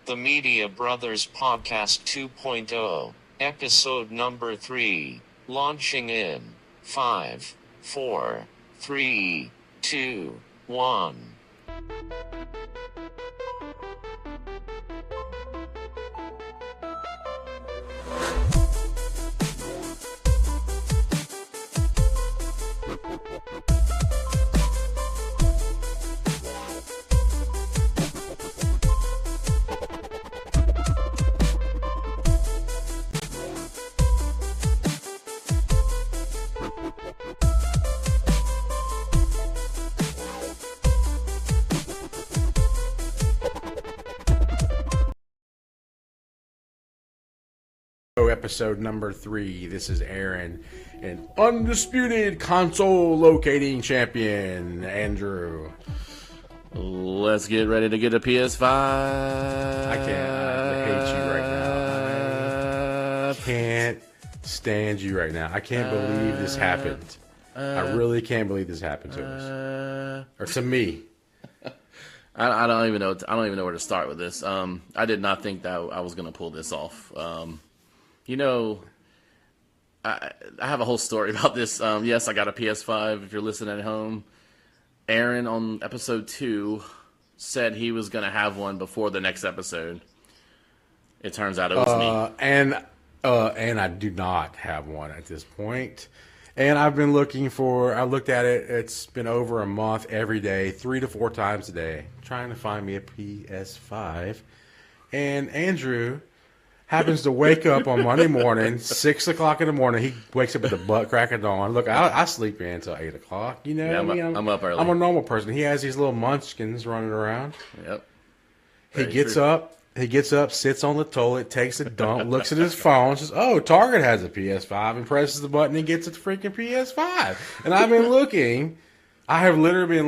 The Media Brothers Podcast 2.0, episode number 3, launching in 5, 4, 3, 2, 1. Episode number 3. This is Aaron, and undisputed console locating champion, Andrew. Let's get ready to get a PS5. I hate you right now. I can't stand you right now. I can't believe this happened. I really can't believe this happened to us. Or to me. I don't even know. I don't even know where to start with this. I did not think that I was going to pull this off. You know, I have a whole story about this. Yes, I got a PS5. If you're listening at home, Aaron on episode 2 said he was going to have one before the next episode. It turns out it was me. And I do not have one at this point. And I've been looking for. I looked at it. It's been over a month every day, 3 to 4 times a day, trying to find me a PS5. And Andrew happens to wake up on Monday morning, 6 o'clock in the morning. He wakes up at the butt crack of dawn. Look, I sleep in until 8 o'clock. You know, yeah, I'm up early. I'm a normal person. He has these little munchkins running around. Yep. He gets up, sits on the toilet, takes a dump, looks at his phone, says, "Oh, Target has a PS5," and presses the button and gets a freaking PS5. And I've been looking. I have literally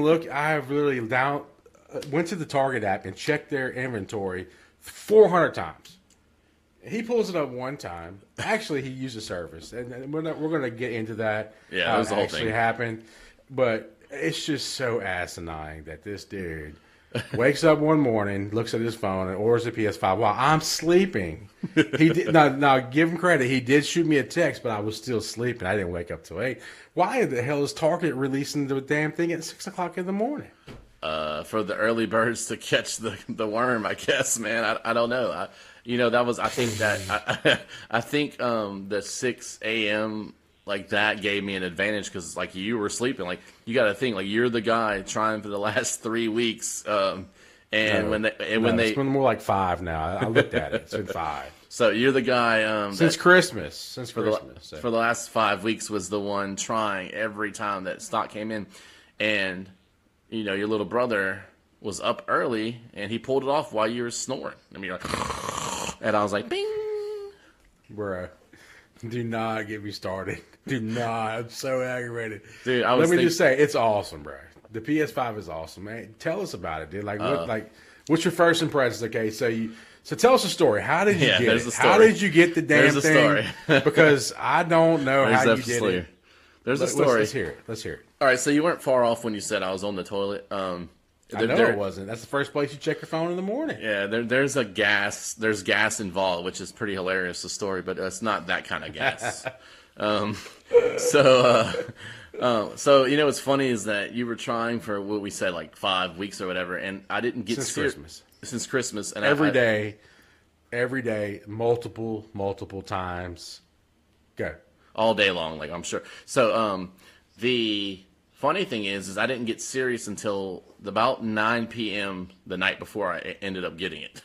went to the Target app and checked their inventory 400 times. He pulls it up one time. Actually, he used a service, and we're going to get into that. Yeah, that was the whole actually thing. Happened, but it's just so asinine that this dude wakes up one morning, looks at his phone, and orders a PS5 while I'm sleeping. He did now. Give him credit. He did shoot me a text, but I was still sleeping. I didn't wake up till 8. Why the hell is Target releasing the damn thing at 6 o'clock in the morning? For the early birds to catch the worm, I guess, man. I don't know. I think the 6 a.m. like that gave me an advantage because like you were sleeping. Like you got to think like you're the guy trying for the last 3 weeks. It's been more like 5 now. I looked at it. It's been 5. So you're the guy since Christmas. For the last 5 weeks was the one trying every time that stock came in, and you know your little brother was up early and he pulled it off while you were snoring. I mean, and I was like, bing. Bro, do not get me started. Do not. I'm so aggravated. Dude, Let me just say, it's awesome, bro. The PS5 is awesome, man. Tell us about it, dude. What's your first impressions? Okay, so tell us a story. How did you get it? How did you get the damn thing? Because I don't know how you did it. There's a story. Let's hear it. All right, so you weren't far off when you said I was on the toilet. I know it wasn't. That's the first place you check your phone in the morning. Yeah, there's gas involved, which is pretty hilarious, the story, but it's not that kind of gas. So you know what's funny is that you were trying for what we said like 5 weeks or whatever, and I didn't get since Christmas, and every day, multiple times, go all day long, like I'm sure. So the funny thing is I didn't get serious until about 9 p.m. the night before I ended up getting it.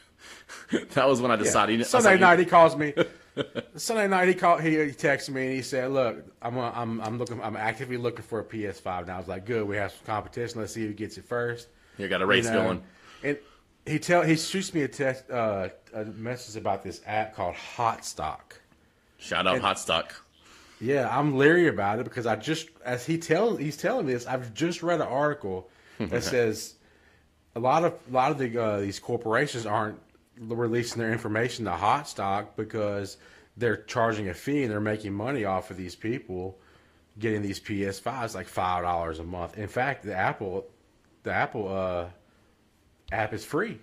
That was when I decided. Yeah. Sunday night he calls me. Sunday night he texted me and he said, "Look, I'm actively looking for a PS5." And I was like, "Good, we have some competition. Let's see who gets it first." You got a race going. And he shoots me a message about this app called Hot Stock. Shout out Hot Stock. Yeah, I'm leery about it because he's telling me this. I've just read an article that says a lot of these corporations aren't releasing their information to Hot Stock because they're charging a fee and they're making money off of these people getting these PS5s like $5 a month. In fact, the Apple app is free.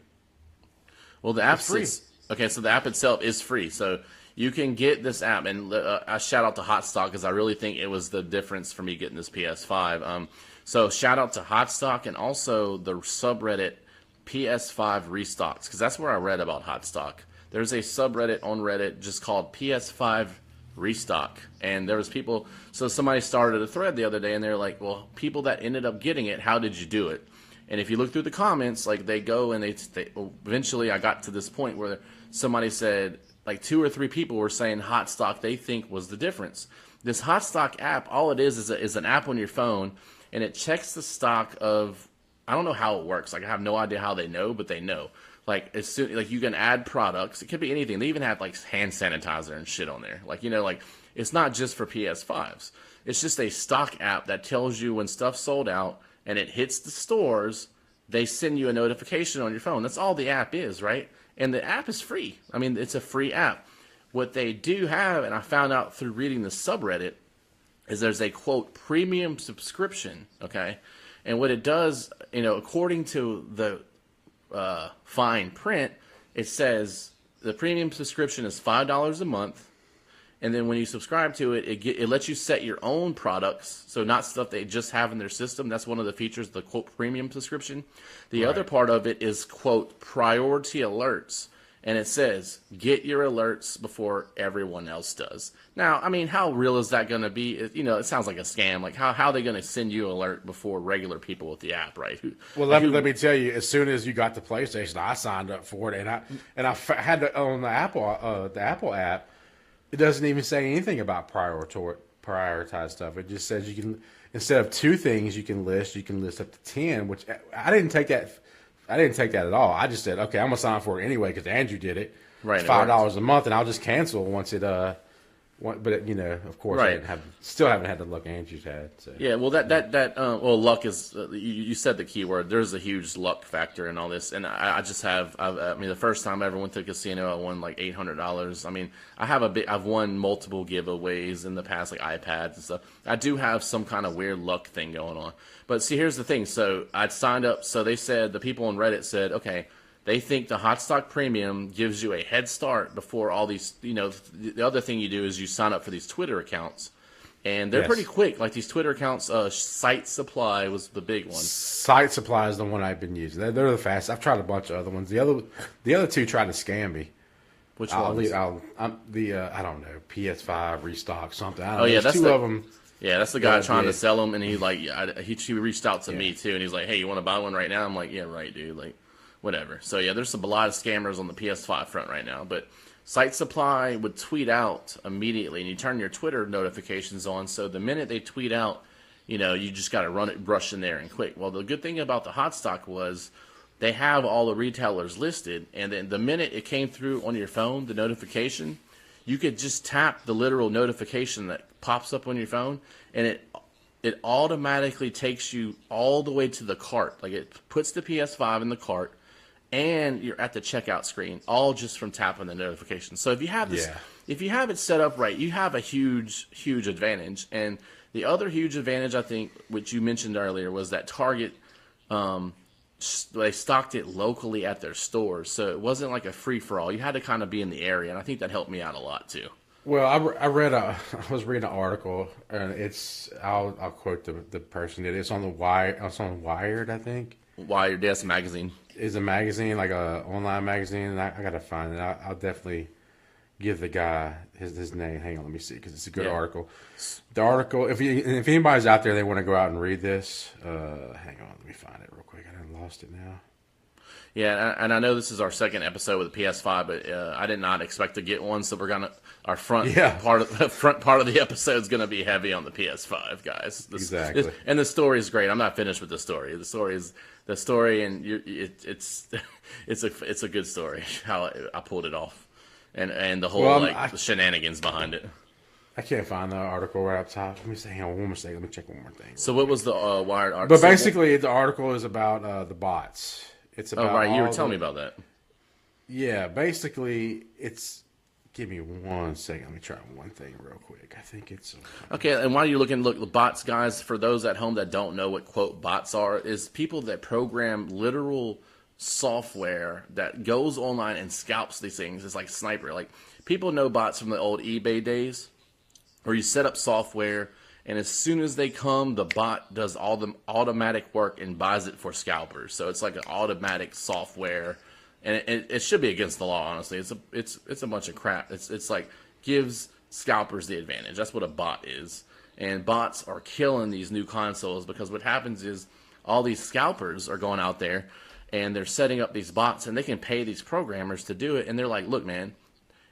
Well, the app It's free. okay, so the app itself is free. So you can get this app, and I shout out to Hotstock because I really think it was the difference for me getting this PS5. So shout out to Hotstock and also the subreddit PS5 Restocks, because that's where I read about Hotstock. There's a subreddit on Reddit just called PS5 Restock, and there was people. So somebody started a thread the other day, and they're like, "Well, people that ended up getting it, how did you do it?" And if you look through the comments, like they go and they eventually, I got to this point where somebody said, like 2 or 3 people were saying Hotstock they think was the difference. This Hotstock app, all it is an app on your phone, and it checks the stock of. I don't know how it works. Like I have no idea how they know, but they know. Like as soon like you can add products. It could be anything. They even have like hand sanitizer and shit on there. Like like it's not just for PS5s. It's just a stock app that tells you when stuff's sold out and it hits the stores. They send you a notification on your phone. That's all the app is, right? And the app is free. I mean, it's a free app. What they do have, and I found out through reading the subreddit, is there's a quote premium subscription. Okay. And what it does, according to the fine print, it says the premium subscription is $5 a month, and then when you subscribe to it, it lets you set your own products, so not stuff they just have in their system. That's one of the features of the quote premium subscription. The other part of it is quote priority alerts, and it says get your alerts before everyone else does. Now, I mean, how real is that going to be? It sounds like a scam. Like how are they going to send you an alert before regular people with the app, right? Let me tell you. As soon as you got the PlayStation, I signed up for it, and I had to on the Apple app. It doesn't even say anything about prioritize stuff. It just says you can, instead of 2 things you can list up to 10. Which I didn't take that. I didn't take that at all. I just said, okay, I'm gonna sign up for it anyway because Andrew did it. Right, it's $5 a month, and I'll just cancel once it. But of course, right. I still haven't had the luck Andrew's had. So. Yeah, well, luck is. You said the key word. There's a huge luck factor in all this, and I just have. I mean, the first time I ever went to a casino, I won like $800. I mean, I've won multiple giveaways in the past, like iPads and stuff. I do have some kind of weird luck thing going on. But see, here's the thing. So I'd signed up. So they said the people on Reddit said, okay. They think the Hotstock Premium gives you a head start before all these, the other thing you do is you sign up for these Twitter accounts. And they're pretty quick. Like these Twitter accounts, Site Supply was the big one. Site Supply is the one I've been using. They're the fastest. I've tried a bunch of other ones. The other 2 tried to scam me. Which one? I don't know, PS5 Restock something. I don't know. Yeah, that's 2 of them. Yeah, that's the guy trying to sell them, and he reached out to me too, and he's like, "Hey, you want to buy one right now?" I'm like, "Yeah, right, dude." Like. Whatever. So, yeah, there's a lot of scammers on the PS5 front right now. But Site Supply would tweet out immediately, and you turn your Twitter notifications on. So the minute they tweet out, you just got to rush in there and quick. Well, the good thing about the Hotstock was they have all the retailers listed. And then the minute it came through on your phone, the notification, you could just tap the literal notification that pops up on your phone, and it automatically takes you all the way to the cart. Like it puts the PS5 in the cart. And you're at the checkout screen, all just from tapping the notification. So if you have this, if you have it set up right, you have a huge, huge advantage. And the other huge advantage, I think, which you mentioned earlier, was that Target, they stocked it locally at their stores, so it wasn't like a free for all. You had to kind of be in the area, and I think that helped me out a lot too. Well, I was reading an article, and I'll quote the person that it's on the Wire. It's on Wired, I think. Wired, yes, magazine. Is a magazine, like a online magazine, and I gotta find it. I'll definitely give the guy his name. Hang on, let me see, because it's a good article. The article, if anybody's out there, they want to go out and read this. Hang on, let me find it real quick. I done lost it now. Yeah, and I know this is our second episode with the PS5, but I did not expect to get one, so we're gonna part of the episode is gonna be heavy on the PS5, guys. Exactly. And the story is great. I'm not finished with the story. The story, and it's a good story how I pulled it off, and the whole the shenanigans behind it. I can't find the article right up top. Let me say, hang on one mistake. Let me check one more thing. So what was the Wired article? But basically, the article is about the bots. It's about. Oh right, you were telling me about that. Yeah, basically, it's. Give me 1 second. Let me try one thing real quick. I think it's okay. And while you're looking, the bots, guys. For those at home that don't know what quote bots are, is people that program literal software that goes online and scalps these things. It's like sniper. Like people know bots from the old eBay days, where you set up software, and as soon as they come, the bot does all the automatic work and buys it for scalpers. So it's like an automatic software, and it should be against the law. Honestly, it's a bunch of crap. It's like gives scalpers the advantage. That's what a bot is, and bots are killing these new consoles because what happens is all these scalpers are going out there and they're setting up these bots, and they can pay these programmers to do it. And they're like, look, man,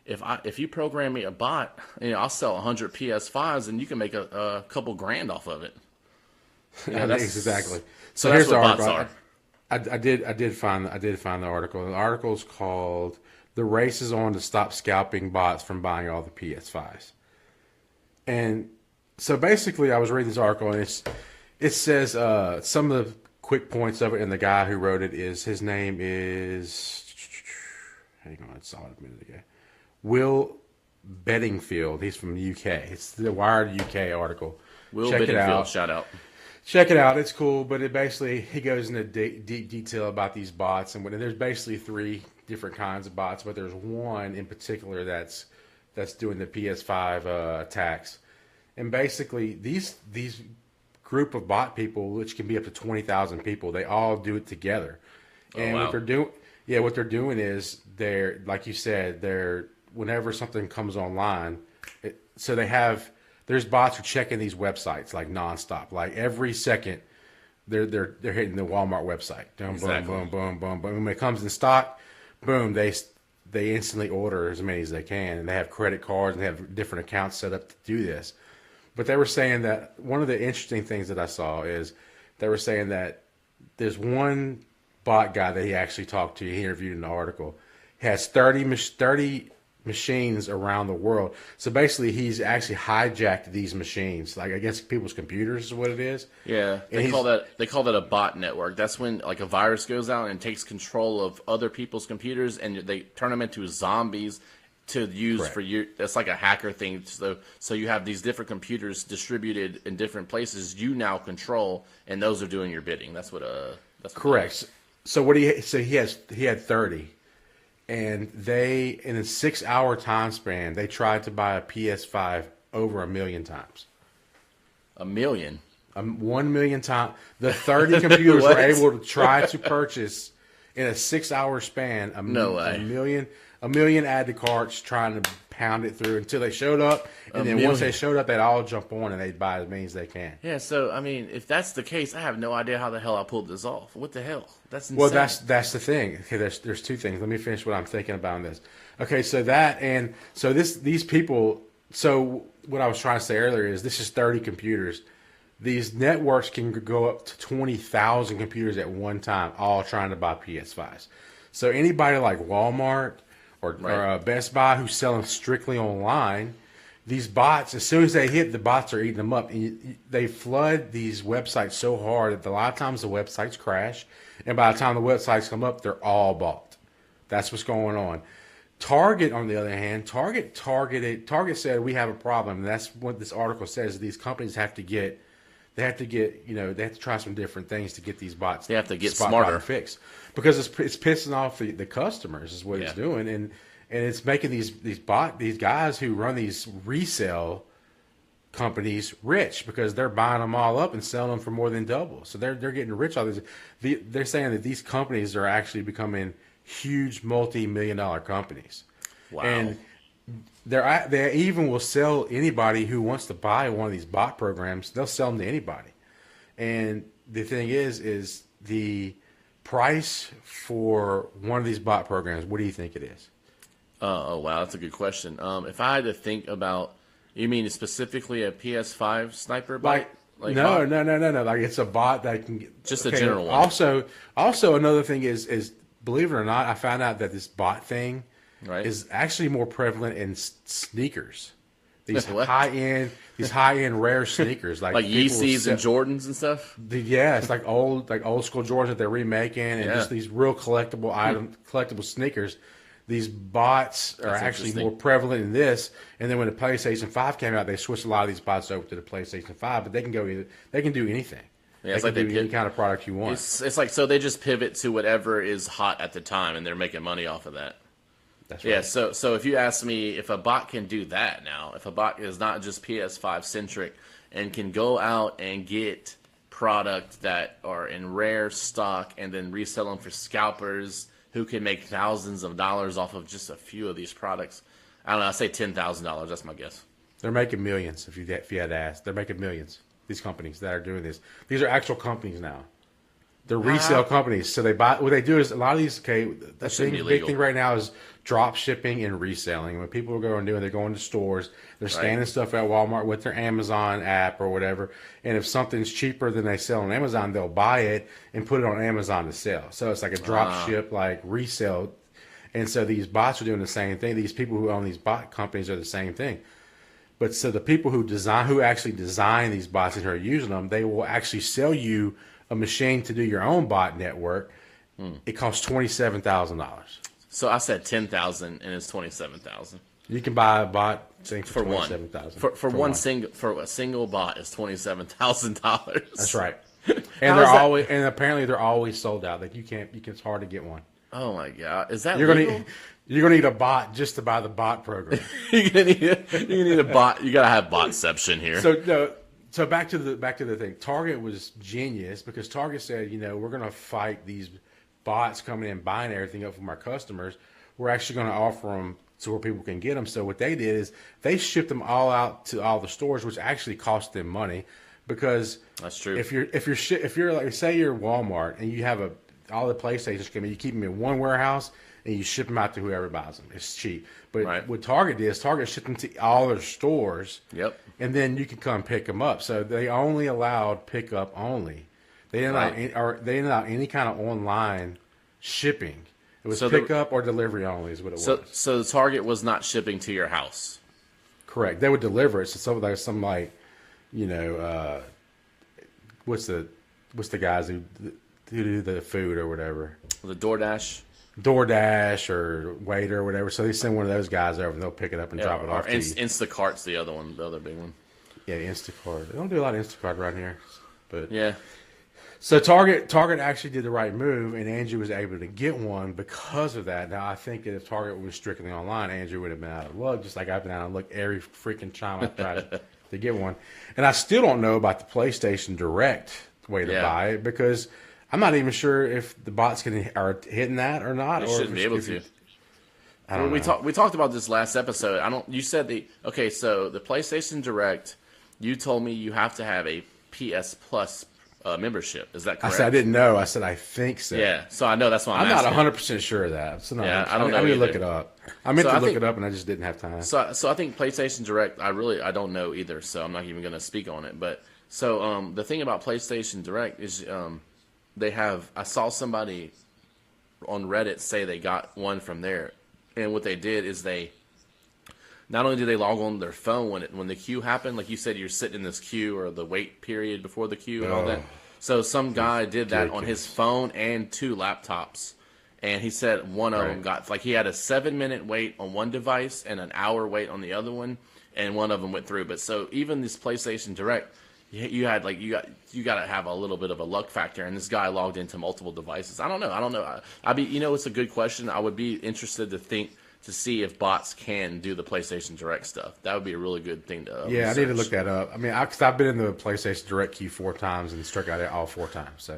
if you program me a bot, I'll sell 100 PS5s, and you can make a couple grand off of it. Exactly. So here's that's what the bots article. are. I did find the article. The article's called "The Race is On to Stop Scalping Bots from Buying All the PS5s." And so basically, I was reading this article, and it says some of the quick points of it, and the guy who wrote it his name is, hang on, I saw it a minute ago, Will Bedingfield. He's from the UK. It's the Wired UK article. Will Check it Bedingfield, out. shout out. Check it out. It's cool, but he goes into deep detail about these bots, and there's basically 3 different kinds of bots, but there's one in particular that's doing the PS5 attacks. And basically, these group of bot people, which can be up to 20,000 people, they all do it together. And wow. what they're doing is they're, like you said, whenever something comes online, there's bots who checking these websites like nonstop, like every second. They're hitting the Walmart website. Boom, Exactly. boom, boom, boom, boom. When it comes in stock, boom, they instantly order as many as they can, and they have credit cards and they have different accounts set up to do this. But they were saying that one of the interesting things that I saw is they were saying that there's one bot guy that he actually talked to, he interviewed in the article, has 30 machines around the world. So basically, he's actually hijacked these machines, like against people's computers is what it is. Yeah, they call that a bot network. That's when like a virus goes out and takes control of other people's computers, and they turn them into zombies to use Correct. for you. That's like a hacker thing. So you have these different computers distributed in different places you now control, and those are doing your bidding. That's what Correct. So he had 30, and in a 6-hour time span they tried to buy a PS5 over 1 million times. 1 million. 1 million times. The 30 computers were What? able to try to purchase in a 6-hour span No way. a million add to carts, trying to pound it through until they showed up, and then once they showed up, they'd all jump on and they'd buy as many as they can. Yeah, so I mean, if that's the case, I have no idea how the hell I pulled this off. What the hell? That's insane. Well, that's the thing. Okay, there's 2 things. Let me finish what I'm thinking about on this. Okay, so these people. So what I was trying to say earlier is this is 30 computers. These networks can go up to 20,000 computers at one time, all trying to buy PS5s. So anybody like Walmart or Best Buy who's selling strictly online, these bots, as soon as they hit, the bots are eating them up. And they flood these websites so hard that a lot of times the websites crash, and by the time the websites come up, they're all bought. That's what's going on. Target, on the other hand, Target said we have a problem, and that's what this article says. These companies have to try some different things to get these bots. They have to get smarter, fixed, because it's pissing off the customers is what it's doing, and it's making these guys who run these resale companies rich because they're buying them all up and selling them for more than double. So they're getting rich all this. They're saying that these companies are actually becoming huge multi-million-dollar companies. Wow. And they even will sell anybody who wants to buy one of these bot programs. They'll sell them to anybody. And the thing is the price for one of these bot programs, what do you think it is? Oh, wow, that's a good question. If I had to think about, you mean specifically a PS5 sniper bot? No. Like it's a bot that can get, just a general one. Also another thing is, believe it or not, I found out that this bot thing is actually more prevalent in sneakers. These high end rare sneakers, like Yeezys and Jordans and stuff. Yeah, it's like old school Jordans that they're remaking, and just these real collectible sneakers. These bots are actually more prevalent in this. And then when the PlayStation 5 came out, they switched a lot of these bots over to the PlayStation 5. But they can do anything. Yeah, it's they like can they do any kind of product you want. It's like, so they just pivot to whatever is hot at the time, and they're making money off of that. That's right. Yeah, so if you ask me if a bot can do that now, if a bot is not just PS5 centric and can go out and get product that are in rare stock and then resell them for scalpers who can make thousands of dollars off of just a few of these products, I don't know, I say $10,000, that's my guess. They're making millions. If you had to ask, they're making millions. These companies that are doing this, these are actual companies now. They're resale companies. So they buy. What they do is a lot of these. Okay, the big thing right now is drop shipping and reselling. When people are going to do it, they're going to stores. They're scanning stuff at Walmart with their Amazon app or whatever. And if something's cheaper than they sell on Amazon, they'll buy it and put it on Amazon to sell. So it's like a drop ship, like resale. And so these bots are doing the same thing. These people who own these bot companies are the same thing. But so the people who actually design these bots and who are using them, they will actually sell you a machine to do your own bot network. It costs $27,000. So I said 10,000 and it's 27,000. You can buy a bot thing for $27,000 for a single bot is $27,000. That's right. And apparently they're always sold out. Like it's hard to get one. Oh my god, is that you're legal? You're gonna need a bot just to buy the bot program. you're gonna need a bot. You gotta have botception here. So back to the thing. Target was genius because Target said, we're going to fight these bots coming in buying everything up from our customers. We're actually going to offer them to where people can get them. So what they did is they shipped them all out to all the stores, which actually cost them money because that's true. If you're like, say you're Walmart and you have all the PlayStations coming, you keep them in one warehouse and you ship them out to whoever buys them. It's cheap. But what Target did is Target shipped them to all their stores. Yep. And then you can come pick them up. So they only allowed pickup only. They didn't allow any kind of online shipping. It was pickup or delivery only is what it was. So the Target was not shipping to your house. Correct. They would deliver it. So some what's the guys who do the food or whatever? The DoorDash or Waiter or whatever. So they send one of those guys over and they'll pick it up and drop it off to you. Instacart's the other one, the other big one. Yeah, Instacart. They don't do a lot of Instacart around here. But yeah. So Target actually did the right move, and Andrew was able to get one because of that. Now, I think that if Target was strictly online, Andrew would have been out of luck, just like I've been out of luck every freaking time I tried to get one. And I still don't know about the PlayStation Direct way to buy it because I'm not even sure if the bots are hitting that or not. They shouldn't be able to. I don't know. We talked about this last episode. You said so the PlayStation Direct, you told me you have to have a PS Plus membership. Is that correct? I said I didn't know. I said I think so. Yeah. So I know that's why I'm not 100% sure of that. So I don't know. I need to look it up. I meant to look it up and I just didn't have time. So I think PlayStation Direct, I don't know either. So I'm not even going to speak on it. But so the thing about PlayStation Direct is I saw somebody on Reddit say they got one from there, and what they did is not only did they log on their phone when the queue happened, like you said, you're sitting in this queue or the wait period before the queue and all that. So some guy did that on his phone and 2 laptops, and he said one of them he had a 7-minute wait on one device and an hour wait on the other one, and one of them went through. But so even this PlayStation Direct, you got to have a little bit of a luck factor, and this guy logged into multiple devices. I don't know. It's a good question. I would be interested to see if bots can do the PlayStation Direct stuff. That would be a really good thing to research. I need to look that up. I mean, because I've been in the PlayStation Direct queue 4 times and struck out it all 4 times.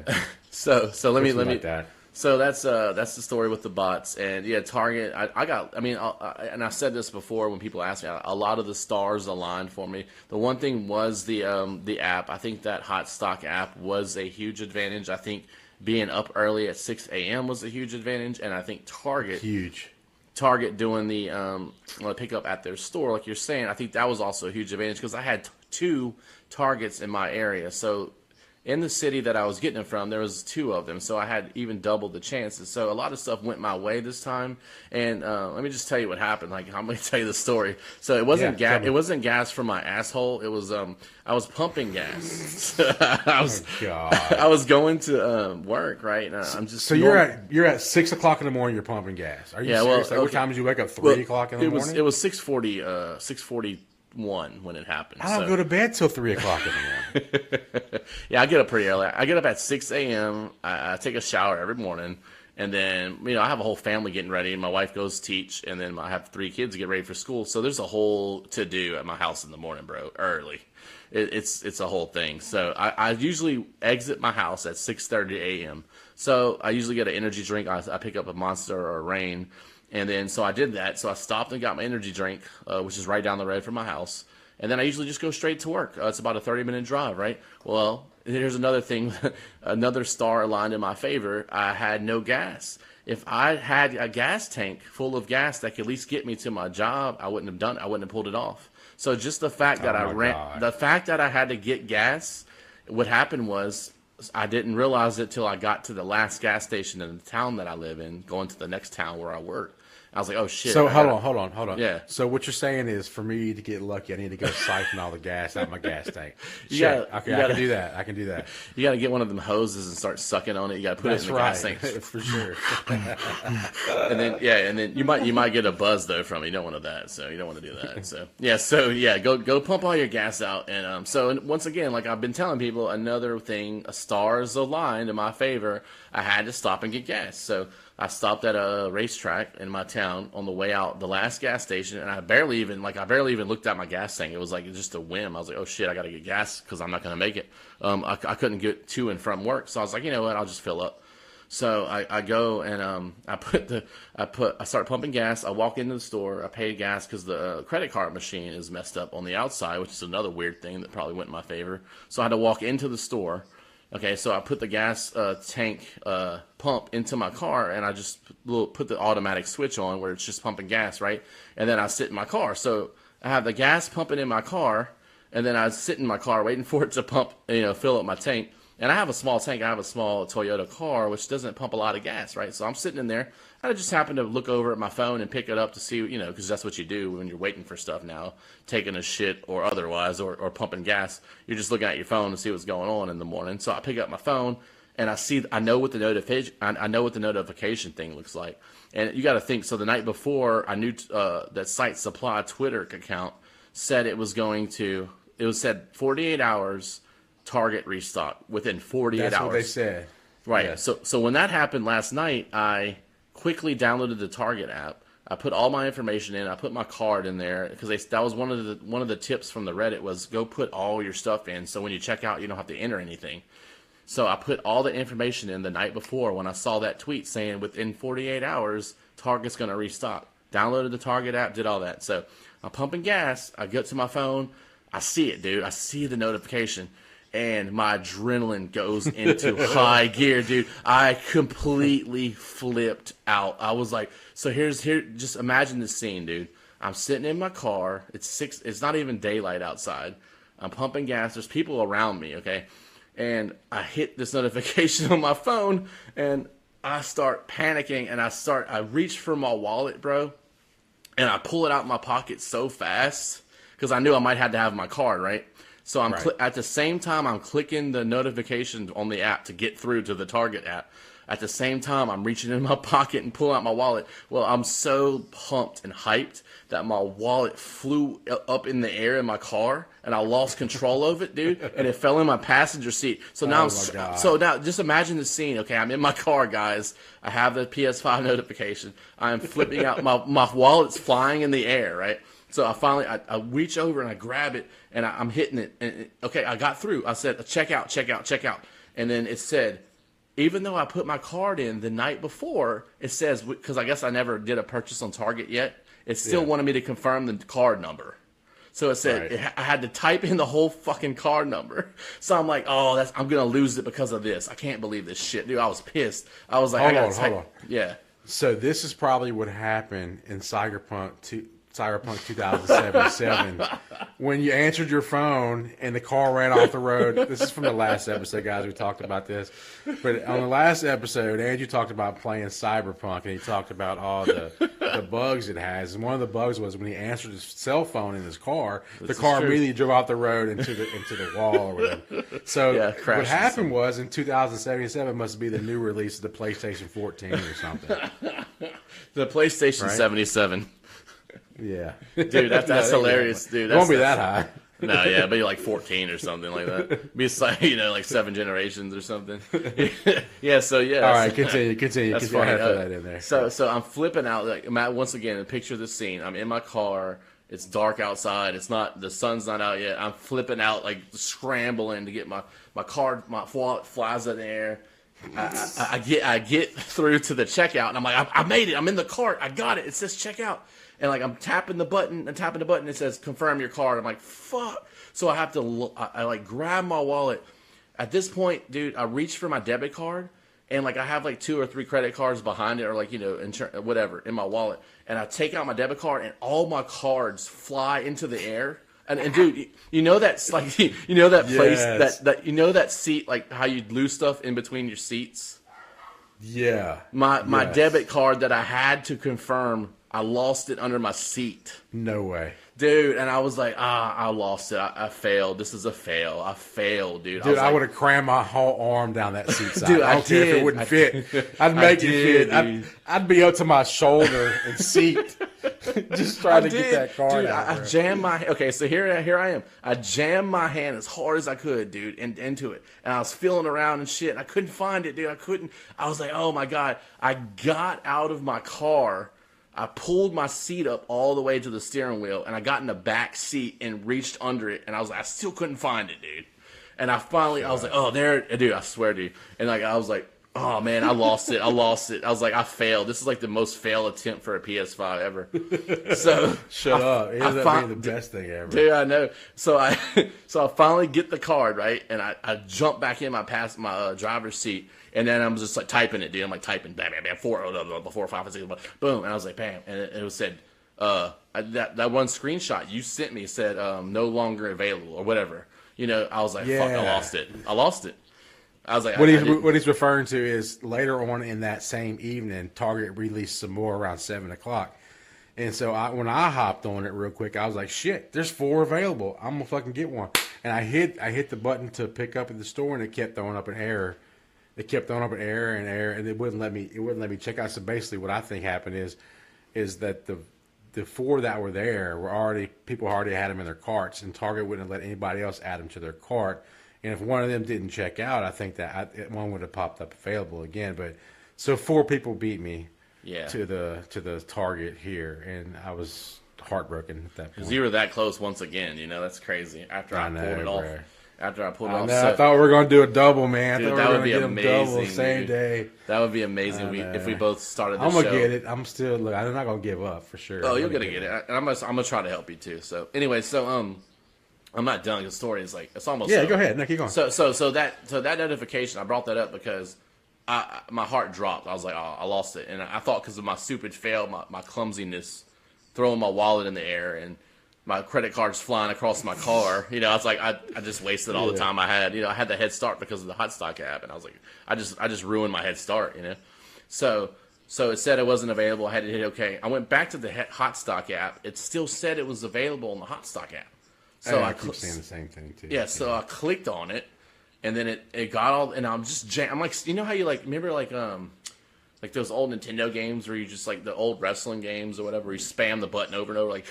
So so let me like that. So that's the story with the bots, and Target. And I've said this before when people ask me. A lot of the stars aligned for me. The one thing was the app. I think that Hot Stock app was a huge advantage. I think being up early at 6 a.m. was a huge advantage, and I think Target doing the pickup at their store, like you're saying, I think that was also a huge advantage because I had 2 Targets in my area. So in the city that I was getting it from, there was 2 of them, so I had even double the chances. So a lot of stuff went my way this time. And let me just tell you what happened. Like, I'm going to tell you the story. So it wasn't gas. It wasn't gas from my asshole. It was I was pumping gas. I was going to work, right? And you're at 6 o'clock in the morning. You're pumping gas. Are you serious? What time did you wake up? 3 o'clock in the morning. It was 6:40. 1 when it happened. I don't go to bed till 3 o'clock in the morning. Yeah, I get up pretty early. I get up at 6 a.m. I take a shower every morning. And then, I have a whole family getting ready. And my wife goes teach. And then I have 3 kids to get ready for school. So there's a whole to-do at my house in the morning, bro, early. It's a whole thing. So I usually exit my house at 6:30 a.m. So I usually get an energy drink. I pick up a Monster or a Reign. And then, so I did that. So I stopped and got my energy drink, which is right down the road from my house. And then I usually just go straight to work. It's about a 30-minute drive, right? Well, here's another thing, another star aligned in my favor. I had no gas. If I had a gas tank full of gas that could at least get me to my job, I wouldn't have done it. I wouldn't have pulled it off. So just the fact that the fact that I had to get gas, what happened was I didn't realize it till I got to the last gas station in the town that I live in, going to the next town where I work. I was like, oh, shit. So, hold on. Yeah. So, what you're saying is, for me to get lucky, I need to go siphon all the gas out of my gas tank. I can do that. I can do that. You got to get one of them hoses and start sucking on it. You got to put it in the gas tank. For sure. and then you might get a buzz, though, from it. You don't want that, so you don't want to do that. Go pump all your gas out. And once again, like I've been telling people, another thing, a stars aligned in my favor. I had to stop and get gas. So I stopped at a racetrack in my town on the way out, the last gas station, and I barely even looked at my gas tank. It was like just a whim. I was like, oh shit, I got to get gas because I'm not going to make it. I couldn't get to and from work, so I was like, you know what, I'll just fill up. So I go and I start pumping gas. I walk into the store. I pay gas because the credit card machine is messed up on the outside, which is another weird thing that probably went in my favor. So I had to walk into the store. Okay, so I put the gas tank pump into my car, and I just put the automatic switch on where it's just pumping gas, right? And then I sit in my car. So I have the gas pumping in my car, and then I sit in my car waiting for it to pump, fill up my tank. And I have a small tank. I have a small Toyota car, which doesn't pump a lot of gas, right? So I'm sitting in there. I just happened to look over at my phone and pick it up to see, because that's what you do when you're waiting for stuff now, taking a shit or otherwise, or pumping gas. You're just looking at your phone to see what's going on in the morning. So I pick up my phone and I know what the notification thing looks like. And you got to think. So the night before, I knew that Site Supply Twitter account said it said 48 hours. Target restock within 48 hours. That's what they said. Right. Yes. So when that happened last night, I quickly downloaded the Target app. I put all my information in. I put my card in there because that was one of the tips from the Reddit was go put all your stuff in. So when you check out, you don't have to enter anything. So I put all the information in the night before when I saw that tweet saying within 48 hours, Target's going to restock. Downloaded the Target app, did all that. So I'm pumping gas. I get to my phone. I see it, dude. I see the notification. And my adrenaline goes into high gear, dude. I completely flipped out. I was like, just imagine this scene, dude. I'm sitting in my car. It's not even daylight outside. I'm pumping gas. There's people around me, okay? And I hit this notification on my phone, and I start panicking, and I reach for my wallet, bro, and I pull it out of my pocket so fast because I knew I might have to have my card, right? So at the same time, I'm clicking the notifications on the app to get through to the Target app. At the same time, I'm reaching in my pocket and pulling out my wallet. Well, I'm so pumped and hyped that my wallet flew up in the air in my car, and I lost control of it, dude, and it fell in my passenger seat. So now, now just imagine the scene. Okay, I'm in my car, guys. I have the PS5 notification. I'm flipping out. My wallet's flying in the air, right? So I reach over and I grab it and I'm hitting it. And okay, I got through. I said, check out. And then it said, even though I put my card in the night before, it says, because I guess I never did a purchase on Target yet, it still wanted me to confirm the card number. So it said, I had to type in the whole fucking card number. So I'm like, I'm going to lose it because of this. I can't believe this shit. Dude, I was pissed. I was like, hold on. Yeah. So this is probably what happened in Cyberpunk 2077 when you answered your phone and the car ran off the road. This is from the last episode, guys. We talked about this. But on the last episode, Andrew talked about playing Cyberpunk, and he talked about all the bugs it has. And one of the bugs was when he answered his cell phone in his car, the car immediately drove off the road into the wall or whatever. So what happened was in 2077 must be the new release of the PlayStation 14 or something. The PlayStation 77. Yeah. Dude, that's hilarious, dude. It won't be that high. No, yeah, but you're like 14 or something like that. Be like, like 7 generations or something. Yeah, so yeah. All right, continue. That's funny. Put that in there. So I'm flipping out. Like, Matt, once again, picture the scene. I'm in my car. It's dark outside. The sun's not out yet. I'm flipping out, like scrambling to get my car. My wallet flies in the air. I get through to the checkout, and I'm like, I made it. I'm in the cart. I got it. It says checkout. And like I'm tapping the button. It says confirm your card. I'm like, fuck. So I have to. I like grab my wallet. At this point, dude, I reach for my debit card, and like I have like 2 or 3 credit cards behind it, or like whatever in my wallet. And I take out my debit card, and all my cards fly into the air. And dude, you know that's like that place Yes. that seat, like how you lose stuff in between your seats. Yeah. My Yes. debit card that I had to confirm, I lost it under my seat. No way. Dude, and I was like, I lost it. I failed. This is a fail. I failed, dude. Dude, I was would have crammed my whole arm down that seat side. Dude, I don't care if it wouldn't fit. I'd make it fit. I'd be up to my shoulder and seat. Just trying to get that card dude, out. I jammed my... Okay, so here I am. I jammed my hand as hard as I could, dude, into it. And I was feeling around and shit. And I couldn't find it, dude. I was like, oh, my God. I got out of my car. I pulled my seat up all the way to the steering wheel, and I got in the back seat and reached under it, and I was like, I still couldn't find it, dude. And I was like, oh, there, dude, I swear, dude. And like, I was like, oh man, I lost it. I was like, I failed. This is like the most fail attempt for a PS5 ever. So Shut up. It ends up being the best thing ever. Dude, I know. So I finally get the card, right? And I jump back in my driver's seat. And then I'm just like typing it, dude. I'm like typing, bam, bam, bam, 4, 5, 6, boom. And I was like, bam. And it was said, that one screenshot you sent me said, no longer available or whatever. I was like, fuck, I lost it. I was like, what he's referring to is later on in that same evening, Target released some more around 7 o'clock. And so when I hopped on it real quick, I was like, shit, there's 4 available. I'm going to fucking get one. And I hit the button to pick up at the store, and it kept throwing up an error. It kept throwing up an error, and it wouldn't let me check out. So basically what I think happened is that the 4 that were there were people already had them in their carts, and Target wouldn't let anybody else add them to their cart. And if one of them didn't check out, I think that one would have popped up available again. But so 4 people beat me to the Target here, and I was heartbroken at that point. Because you were that close once again. That's crazy. After I pulled it off. After I pulled it off. I thought we were going to do a double, man. Dude, I thought that we would be amazing. Double, same day. That would be amazing if we both started the show. I'm going to get it. I'm not going to give up for sure. Oh, you're going to get it. And I'm going to try to help you too. So anyway, I'm not done. The story is like, it's almost go ahead. No, keep going. So that notification, I brought that up because my heart dropped. I was like, oh, I lost it. And I thought because of my stupid fail, my clumsiness, throwing my wallet in the air and my credit card's flying across my car. I was like, I just wasted all the time I had. I had the head start because of the Hot Stock app, and I was like, I just ruined my head start. So it said it wasn't available. I had to hit OK. I went back to the Hot Stock app. It still said it was available on the Hot Stock app. So I keep saying the same thing too. Yeah. So I clicked on it, and then it got all, and I'm just I'm like, how you remember like those old Nintendo games where you just like the old wrestling games or whatever, where you spam the button over and over like.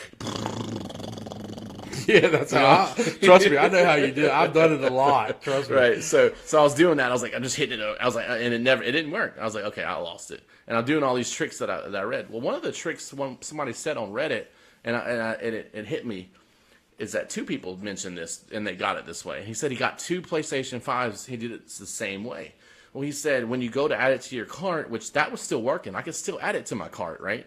Yeah, that's how. Trust me, I know how you do it. I've done it a lot. Trust me. Right. So I was doing that. I was like, I'm just hitting it. I was like, and it didn't work. I was like, okay, I lost it. And I'm doing all these tricks that I read. Well, one of the tricks somebody said on Reddit, and it hit me, is that 2 people mentioned this and they got it this way. He said he got 2 PlayStation 5s. He did it the same way. Well, he said when you go to add it to your cart, which that was still working, I could still add it to my cart, right?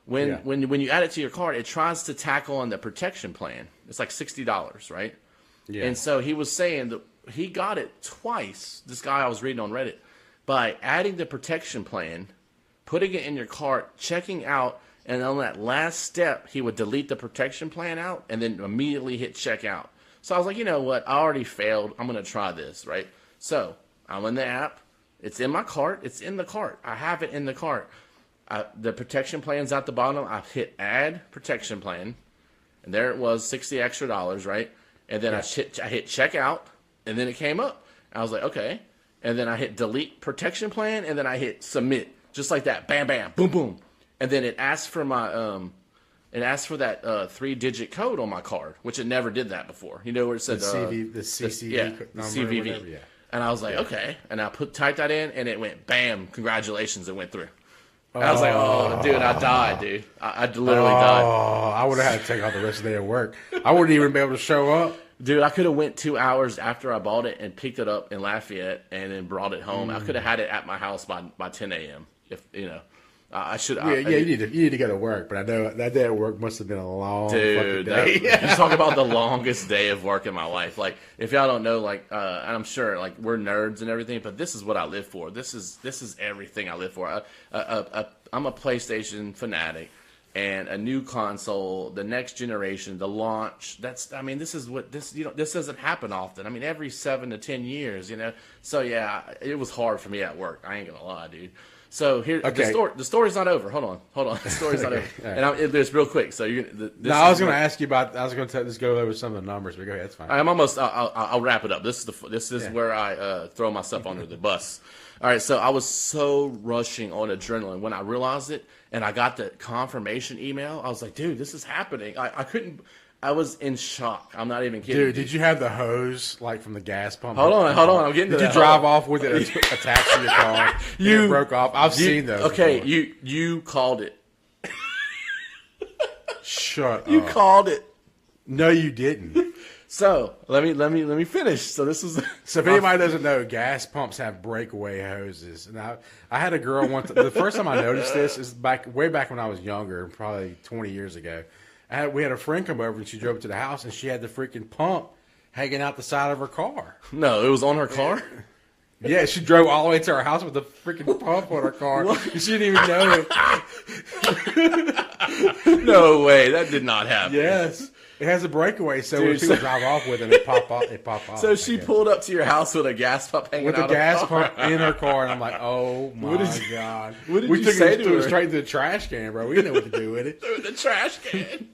When you add it to your cart, it tries to tackle on the protection plan. It's like $60, right? Yeah. And so he was saying that he got it twice, this guy I was reading on Reddit, by adding the protection plan, putting it in your cart, checking out, and on that last step, he would delete the protection plan out and then immediately hit checkout. So I was like, you know what? I already failed. I'm going to try this, right? So I'm in the app. It's in my cart. It's in the cart. I have it in the cart. The protection plan's at the bottom. I hit add protection plan, and there it was, $60 extra, right? And then I hit checkout, and then it came up. I was like, okay. And then I hit delete protection plan, and then I hit submit, just like that. Bam, bam, boom, boom. And then it asked for my and asked for that 3-digit code on my card, which it never did that before. You know where it said the CCV number, CVV. whatever, yeah. And I was like, okay, and I typed that in, and it went bam, congratulations, it went through. I was like, oh, dude, I died, dude. I literally died. Oh, I would have had to take off the rest of the day at work. I wouldn't even be able to show up. Dude, I could have went 2 hours after I bought it and picked it up in Lafayette and then brought it home. I could have had it at my house by 10 a.m. If I should. You need to go to work, but I know that day at work must have been a long fucking day. You talk about the longest day of work in my life. Like, if y'all don't know, like, and I'm sure, like, we're nerds and everything, but this is what I live for. This is everything I live for. I'm a PlayStation fanatic, and a new console, the next generation, the launch. This doesn't happen often. I mean, every 7 to 10 years, So yeah, it was hard for me at work. I ain't gonna lie, dude. So here, okay. The story's not over. Hold on. The story's not over. Right. And it's real quick. So I was going to ask you about. I was going to just go over some of the numbers, but go ahead. It's fine. I'm almost. I'll wrap it up. This is where I throw myself under the bus. All right. So I was so rushing on adrenaline when I realized it, and I got the confirmation email. I was like, dude, this is happening. I couldn't. I was in shock. I'm not even kidding. Dude, did you have the hose like from the gas pump? Hold on. I'm getting to that. Did you drive off with it attached to your car? It broke off. I've seen those. Okay, before. you called it. Shut up. You called it. No, you didn't. So let me finish. So this is. So if anybody doesn't know, gas pumps have breakaway hoses. And I had a girl once. The first time I noticed this is way back when I was younger, probably 20 years ago. We had a friend come over and she drove to the house and she had the freaking pump hanging out the side of her car. No, it was on her car? Yeah, she drove all the way to our house with the freaking pump on her car. She didn't even know it. No way, that did not happen. Yes. It has a breakaway, so when people drive off with it, it pop off. So she pulled up to your house with a gas pump hanging out with a gas pump in her car, and I'm like, oh my God. What did you say to her? Straight to the trash can, bro. We didn't know what to do with it. Threw it in the trash can.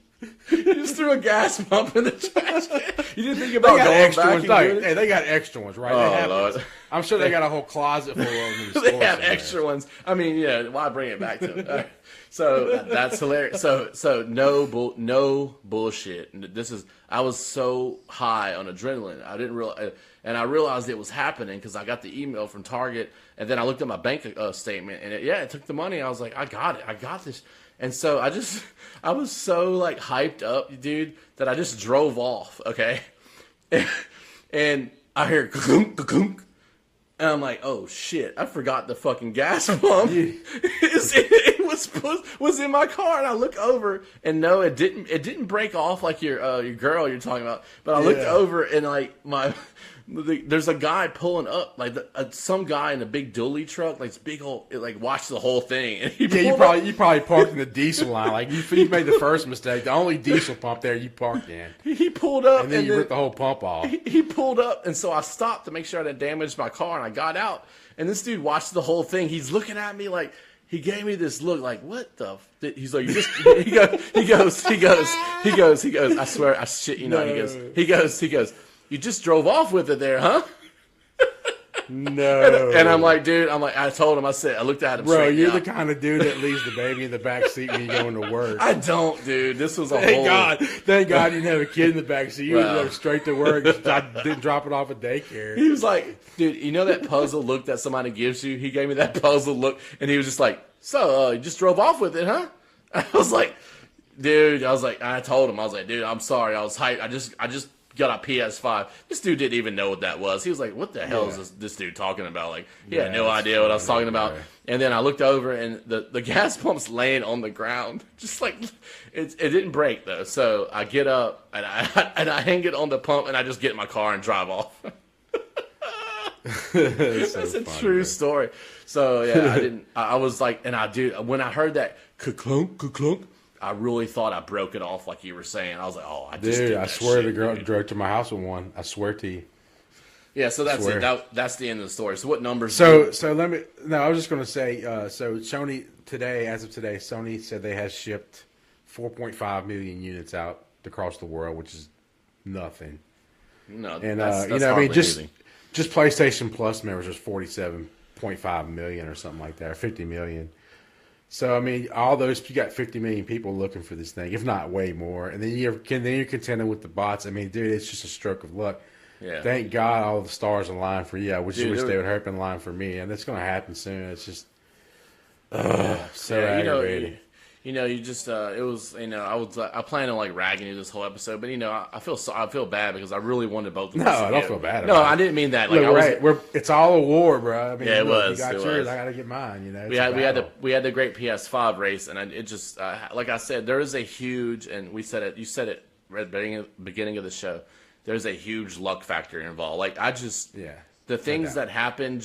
You just threw a gas pump in the trash can. You didn't think about going extra back ones. and doing it? Hey, they got extra ones, right? Oh, Lord. I'm sure they got a whole closet full of them. They have extra ones. I mean, yeah, why bring it back to them? So that's hilarious. So no bullshit. I was so high on adrenaline. I didn't realize, and I realized it was happening because I got the email from Target, and then I looked at my bank statement, and it took the money. I was like, I got it. I got this. And so I was so like hyped up, dude, that I just drove off. Okay, and I hear ka-kunk, ka-kunk. And I'm like, oh shit! I forgot the fucking gas pump. It was in my car, and I look over, and no, it didn't break off like your girl you're talking about. But I looked over, and like there's a guy pulling up, like some guy in a big dually truck, like this big old, like watched the whole thing. And you probably parked in the diesel line. Like you made the first mistake. The only diesel pump there you parked in. He pulled up, and then you ripped the whole pump off. He pulled up, and so I stopped to make sure I didn't damage my car, and I got out. And this dude watched the whole thing. He's looking at me like. He gave me this look like, what the? He's like, he goes. I swear, I shit you not. He goes. You just drove off with it there, huh? No. And I'm like, dude. I told him. I looked at him. Bro, you're the kind of dude that leaves the baby in the back seat when you go into work. I don't, dude. This was Thank God you didn't have a kid in the back seat. You would go straight to work. I didn't drop it off at daycare. He was like, dude, you know that puzzle look that somebody gives you? He gave me that puzzle look, and he was just like, so you just drove off with it, huh? I was like, dude. I told him, I was like, dude, I'm sorry. I was hyped. I just got a PS5. This dude didn't even know what that was. He was like, what the hell is this dude talking about? Like, he had no idea what I was talking about. And then I looked over, and the gas pump's laying on the ground. Just like, it didn't break, though. So I get up, and I hang it on the pump, and I just get in my car and drive off. That's a true story. So, yeah, I was like, when I heard that ka-clunk, ka-clunk, I really thought I broke it off like you were saying. I was like, oh, I just did that. I swear shit, the girl drove to my house with one. I swear to you. Yeah, so that's it. That's the end of the story. So what numbers? I was just going to say, so Sony today, as of today, Sony said they have shipped 4.5 million units out across the world, which is nothing. No, and that's just PlayStation Plus members was 47.5 million or something like that, or 50 million. So I mean, all those you got 50 million people looking for this thing, if not way more, and then you're contending with the bots. I mean, dude, it's just a stroke of luck. Yeah. Thank God all the stars align for you. I wish Dude, they would hurry in line for me, and it's going to happen soon. It's just so Yeah, aggravating. You just it was I plan on like ragging you this whole episode, but I feel bad because I really wanted both of No, us to I don't get- feel bad No, about it. I didn't mean that. Like Look, I was, it's all a war, bro. I mean, Yeah, it look, was, You got it yours, was. I got to get mine. You know, we had the great PS5 race, and it just like I said, there is a huge, and we said it. You said it right at the beginning of the show. There's a huge luck factor involved. Like the things that happened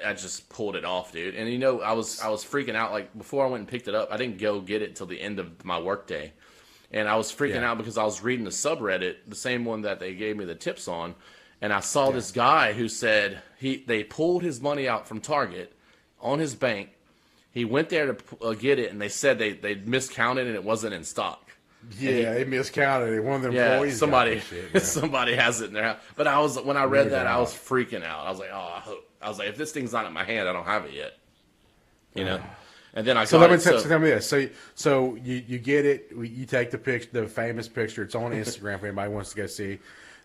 I just pulled it off, dude. And I was freaking out. Like before I went and picked it up, I didn't go get it till the end of my workday, and I was freaking out because I was reading the subreddit, the same one that they gave me the tips on, and I saw this guy who said they pulled his money out from Target on his bank. He went there to get it, and they said they miscounted and it wasn't in stock. Yeah, they miscounted it. One of the employees. Somebody has it in their house. But when I read that, I was freaking out. I was like, I was like, if this thing's not in my hand, I don't have it yet. And then tell me this. So you get it. You take the famous picture. It's on Instagram if anybody wants to go see.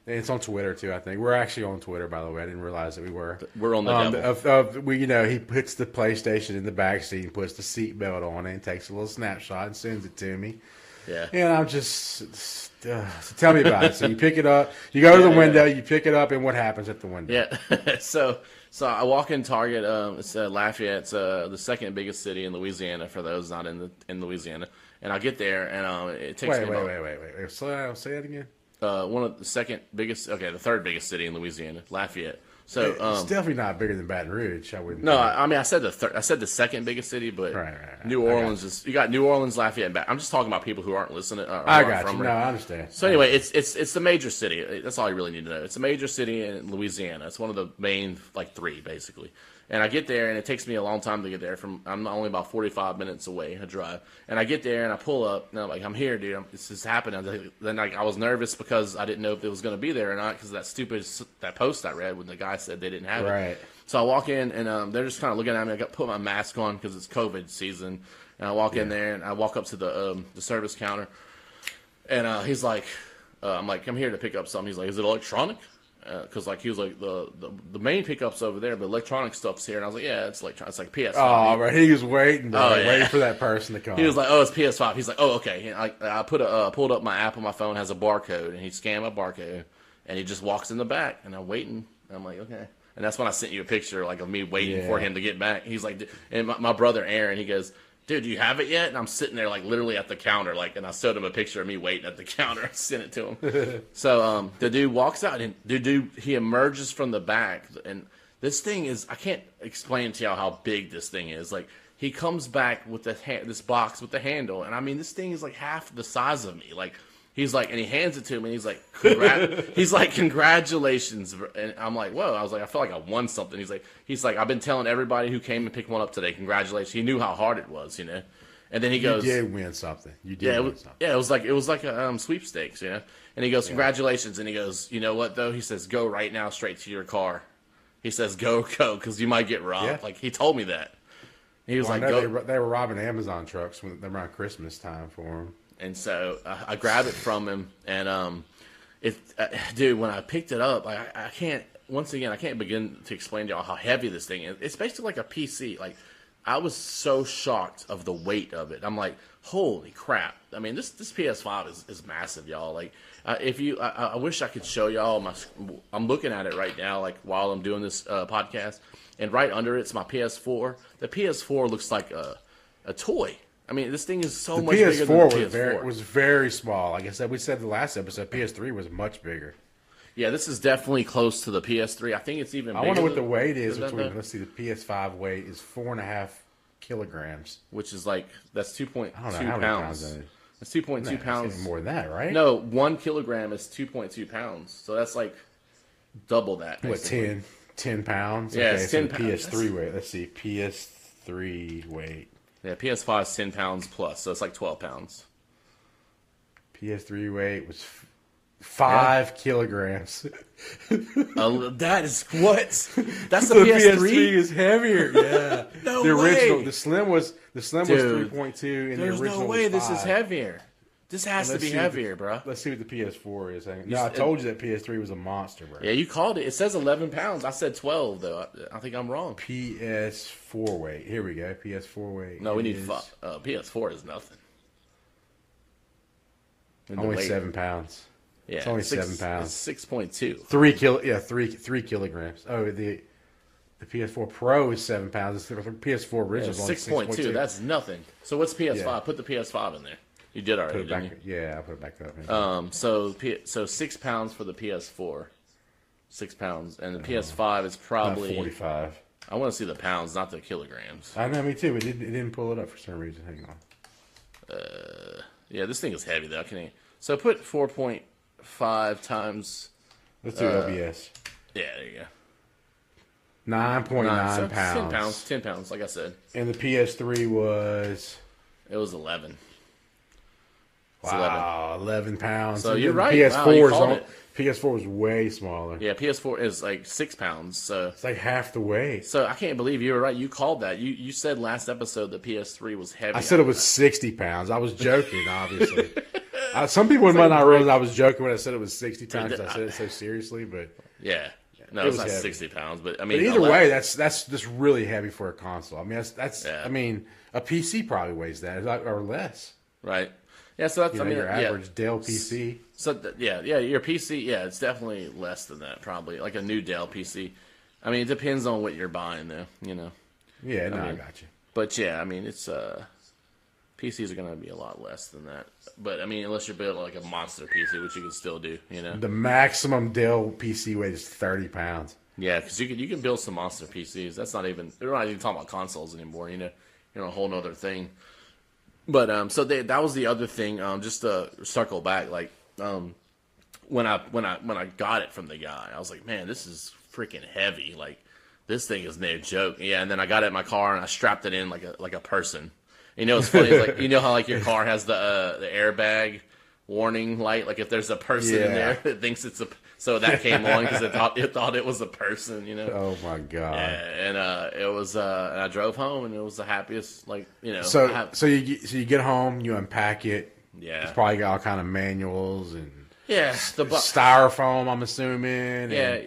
And it's on Twitter too. I think we're actually on Twitter. By the way, I didn't realize that we were. We're on the devil. He puts the PlayStation in the back seat and puts the seatbelt on it and takes a little snapshot and sends it to me. Yeah. And I'm just so tell me about it. So you pick it up, you go to the window, you pick it up, and what happens at the window? Yeah. So I walk in Target. It's Lafayette. It's the second biggest city in Louisiana for those not in Louisiana. And I get there, and it takes me about. Wait. Slow down. Say that again. One of the the third biggest city in Louisiana, Lafayette. So it's definitely not bigger than Baton Rouge. I wouldn't. No, I mean I said the second biggest city, but right. New Orleans you got New Orleans, Lafayette, and back. I'm just talking about people who aren't listening. I got you. No, I understand. So anyway, it's the major city. That's all you really need to know. It's a major city in Louisiana. It's one of the main three basically. And I get there, and it takes me a long time to get there. I'm only about 45 minutes away, a drive. And I get there, and I pull up, and I'm like, I'm here, dude. This is happening. Then I was nervous because I didn't know if it was going to be there or not because that post I read when the guy said they didn't have it. So I walk in, and they're just kind of looking at me. I got put my mask on because it's COVID season. And I walk in there, and I walk up to the service counter, and he's like, I'm like, I'm here to pick up something. He's like, is it electronic? Because he was like the main pickup's over there, but electronic stuff's here, and I was like, yeah, it's electronic. It's like PS5. Oh, right, he was waiting, waiting for that person to come. He was like, oh, it's PS5. He's like, oh, okay. And I pulled up my app on my phone, has a barcode, and he scanned my barcode, and he just walks in the back, and I'm waiting. And I'm like, okay. And that's when I sent you a picture of me waiting for him to get back. He's like, and my brother Aaron, he goes, dude, do you have it yet? And I'm sitting there literally at the counter, and I showed him a picture of me waiting at the counter. I sent it to him. So the dude walks out, and he emerges from the back, and this thing is, I can't explain to y'all how big this thing is. He comes back with this box with the handle, and I mean, this thing is half the size of me. He's like, and he hands it to me, and he's like, he's like, congratulations. And I'm like, whoa. I was like, I feel like I won something. He's like, I've been telling everybody who came and picked one up today, congratulations. He knew how hard it was, And then he goes, you did win something. You did win something. Yeah, it was like a sweepstakes, And he goes, congratulations. And he goes, you know what, though? He says, go right now straight to your car. He says, go, because you might get robbed. Yeah. He told me that. He was go. They were robbing Amazon trucks around Christmas time for him. And so I grabbed it from him, and dude, when I picked it up, I can't begin to explain to y'all how heavy this thing is. It's basically like a PC. I was so shocked of the weight of it. I'm like, holy crap! I mean, this PS5 is massive, y'all. I wish I could show y'all I'm looking at it right now, while I'm doing this podcast, and right under it's my PS4. The PS4 looks like a toy. I mean, this thing is so much bigger than the PS4. Was very small. Like I said, we said the last episode, PS3 was much bigger. Yeah, this is definitely close to the PS3. I think it's even bigger. I wonder what the weight is between. Let's see, the PS5 weight is 4.5 kilograms, which is that's 2.2 pounds. I don't know how many pounds that is. It's 2.2 pounds. It's more than that, right? No, 1 kilogram is 2.2 pounds. So that's double that. Basically. What, 10 pounds? Yeah, okay, it's 10 so pounds. PS3 weight. Let's see, PS3 weight. Yeah, PS5 is 10 pounds plus, so it's 12 pounds. PS3 weight was 5 kilograms. That is what? That's the The PS3? PS3 is heavier. Yeah. No the original, way. the Slim was Dude, 3.2, and the There's original no way was this 5. is heavier. This has to Let's be see what heavier, bro. Let's see what the PS4 is. No, I told you that PS3 was a monster, bro. Yeah, you called it. It says 11 pounds. I said 12, though. I think I'm wrong. PS4 weight. Here we go. PS4 weight. No, we need PS4 is nothing. And the Only weight- 7 pounds. Yeah, It's only 7 pounds. 6.2. 3 kilograms. Oh, the PS4 Pro is 7 pounds. The PS4 original is only 6.2. That's nothing. So what's PS5? Yeah. Put the PS5 in there. You did already, Put it back. didn't you? Yeah, I put it back up. So 6 pounds for the PS4. 6 pounds. And the PS5 is probably... 45. I want to see the pounds, not the kilograms. I know, me too. It didn't pull it up for some reason. Hang on. Yeah, this thing is heavy, though. So put 4.5 times... Let's do LBS. Yeah, there you go. 9.9 So pounds. 10 pounds, like I said. And the PS3 was... It was 11. Wow, 11 pounds. So And you're then right. PS4 Wow, you is called it. PS4 was way smaller. Yeah, PS4 is like 6 pounds. So It's like half the weight. I can't believe you were right. You called that. You said last episode the PS3 was heavy. I said it was 60 pounds. I was joking, obviously. Some people might not realize I was joking when I said it was 60 pounds. I said it so seriously, but Yeah. No, It it's was not heavy. 60 pounds, but I but mean, either 11 way, that's just really heavy for a console. I mean, that's Yeah. I mean, a PC probably weighs that or less. right? Yeah, so that's You know, I mean, your yeah. average Dell PC. So your PC, yeah, it's definitely less than that, probably like a new Dell PC. I mean, it depends on what you're buying, though. You know, Yeah, no, I mean, got you. but yeah, I mean, it's PCs are going to be a lot less than that. But I mean, unless you're building like a monster PC, which you can still do, you know. The maximum Dell PC weight is 30 pounds. Yeah, because you can build some monster PCs. That's not even we're not even talking about consoles anymore. You know, a whole nother thing. But so that was the other thing. Just to circle back, like when I got it from the guy, I was like, man, this is freaking heavy. Like this thing is no joke. Yeah, and then I got it in my car and I strapped it in like a person. You know, it's funny. It's like you know how like your car has the airbag warning light. Like if there's a person in there that thinks it's a so that came on because it thought it was a person. You know. Oh my god. Yeah, and it was and I drove home and it was the happiest So you get home, you unpack it. Yeah. It's probably got all kind of manuals and yeah styrofoam, I'm assuming. yeah.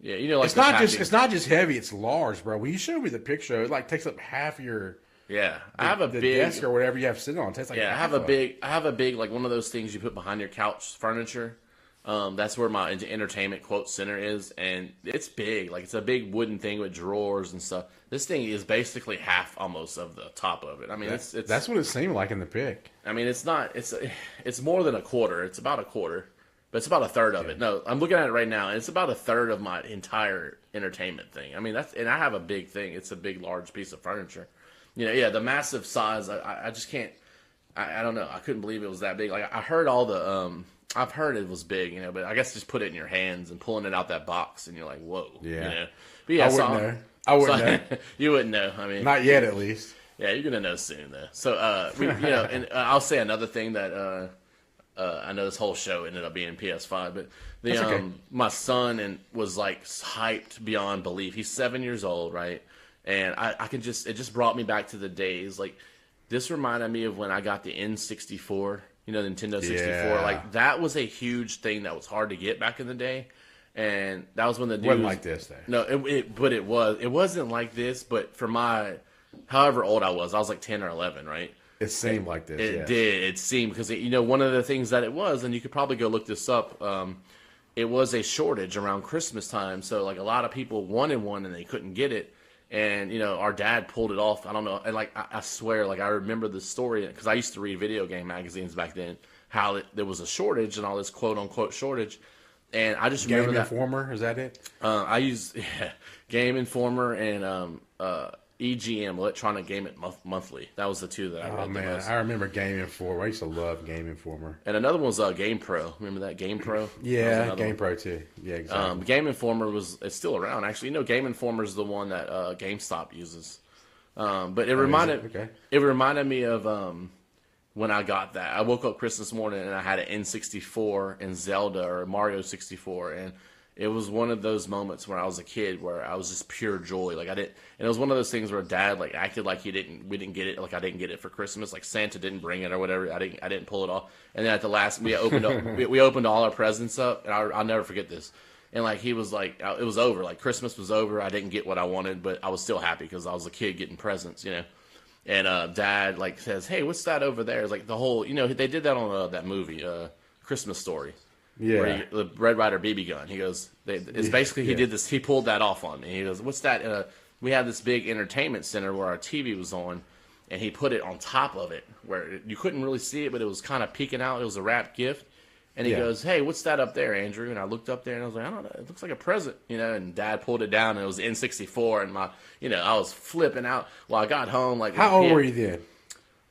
You know, like it's not just heavy, it's large, bro. When you showed me the picture, it like takes up half your I have a the big desk or whatever you have sitting on. It takes like I half have a of it. big like one of those things you put behind your couch furniture. That's where my entertainment quote center is, and it's big. Like it's a big wooden thing with drawers and stuff. This thing is basically half almost of the top of it. I mean, it's that's what it seemed like in the pic. I mean, it's not. It's more than a quarter. It's about a quarter, but it's about a third of it. No, I'm looking at it right now, and it's about a third of my entire entertainment thing. I mean, and I have a big thing. It's a big, large piece of furniture. You know, yeah, the massive size. I just can't. I don't know. I couldn't believe it was that big. Like I heard all the. I've heard it was big, you know, but I guess just put it in your hands and pulling it out that box, and you're like, whoa. Yeah. You know? But yeah, I wouldn't know. You wouldn't know. I mean, Not yet, at least. yeah, you're gonna know soon, though. So, and I'll say another thing that I know this whole show ended up being PS5, but my son was like hyped beyond belief. He's 7 years old, right? And it just brought me back to the days. Like this reminded me of when I got the N64. You know, Nintendo 64. Yeah. Like that was a huge thing that was hard to get back in the day, and that was when the dude Wasn't like this, though. No, but it was. It wasn't like this. But for however old I was like 10 or 11, right? It seemed like this. It yes. did. It seemed because one of the things that it was, and you could probably go look this up. It was a shortage around Christmas time, so like a lot of people wanted one and they couldn't get it. And, our dad pulled it off. I don't know. And, like, I swear, like, I remember the story because I used to read video game magazines back then, how there was a shortage and all this quote-unquote shortage. And I just remember Game that. Informer, is that it? I used Game Informer and EGM, Electronic Game Monthly. That was the two that I read the most. I remember Game Informer. I used to love Game Informer. And another one was Game Pro. Remember that Game Pro? Yeah, Game Pro too. Yeah, exactly. Game Informer it's still around actually. Game Informer is the one that GameStop uses. But it reminded me of when I got that. I woke up Christmas morning and I had an N64 and Zelda or Mario 64, and it was one of those moments when I was a kid where I was just pure joy. Like I didn't, and it was one of those things where Dad like acted like we didn't get it, like I didn't get it for Christmas, like Santa didn't bring it or whatever. I didn't pull it off. And then at the last, we opened all our presents up, and I'll never forget this. And like he was like, it was over. Like Christmas was over. I didn't get what I wanted, but I was still happy because I was a kid getting presents, you know. And Dad like says, "Hey, what's that over there?" It's like the whole, you know, they did that on that movie, Christmas Story. Yeah, where the Red Ryder BB gun. He goes, it's basically he did this. He pulled that off on me. He goes, "What's that?" We had this big entertainment center where our TV was on, and he put it on top of it where you couldn't really see it, but it was kind of peeking out. It was a wrapped gift. And he goes, "Hey, what's that up there, Andrew?" And I looked up there and I was like, "I don't know. It looks like a present, you know." And Dad pulled it down and it was N64, and I was flipping out. Well, I got home like. How old were you then?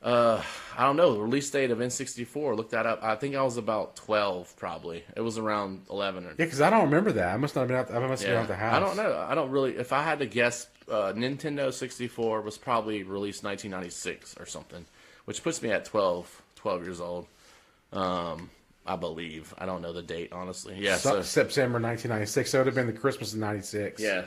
I don't know. The release date of N64. Look that up. I think I was about 12, probably. It was around 11 or. Yeah, because I don't remember that. I must not have been out. I must have been out the house. I don't know. I don't really. If I had to guess, Nintendo 64 was probably released 1996 or something, which puts me at 12 years old. I believe. I don't know the date, honestly. Yeah, September 1996. So it would have been the Christmas of '96. Yeah,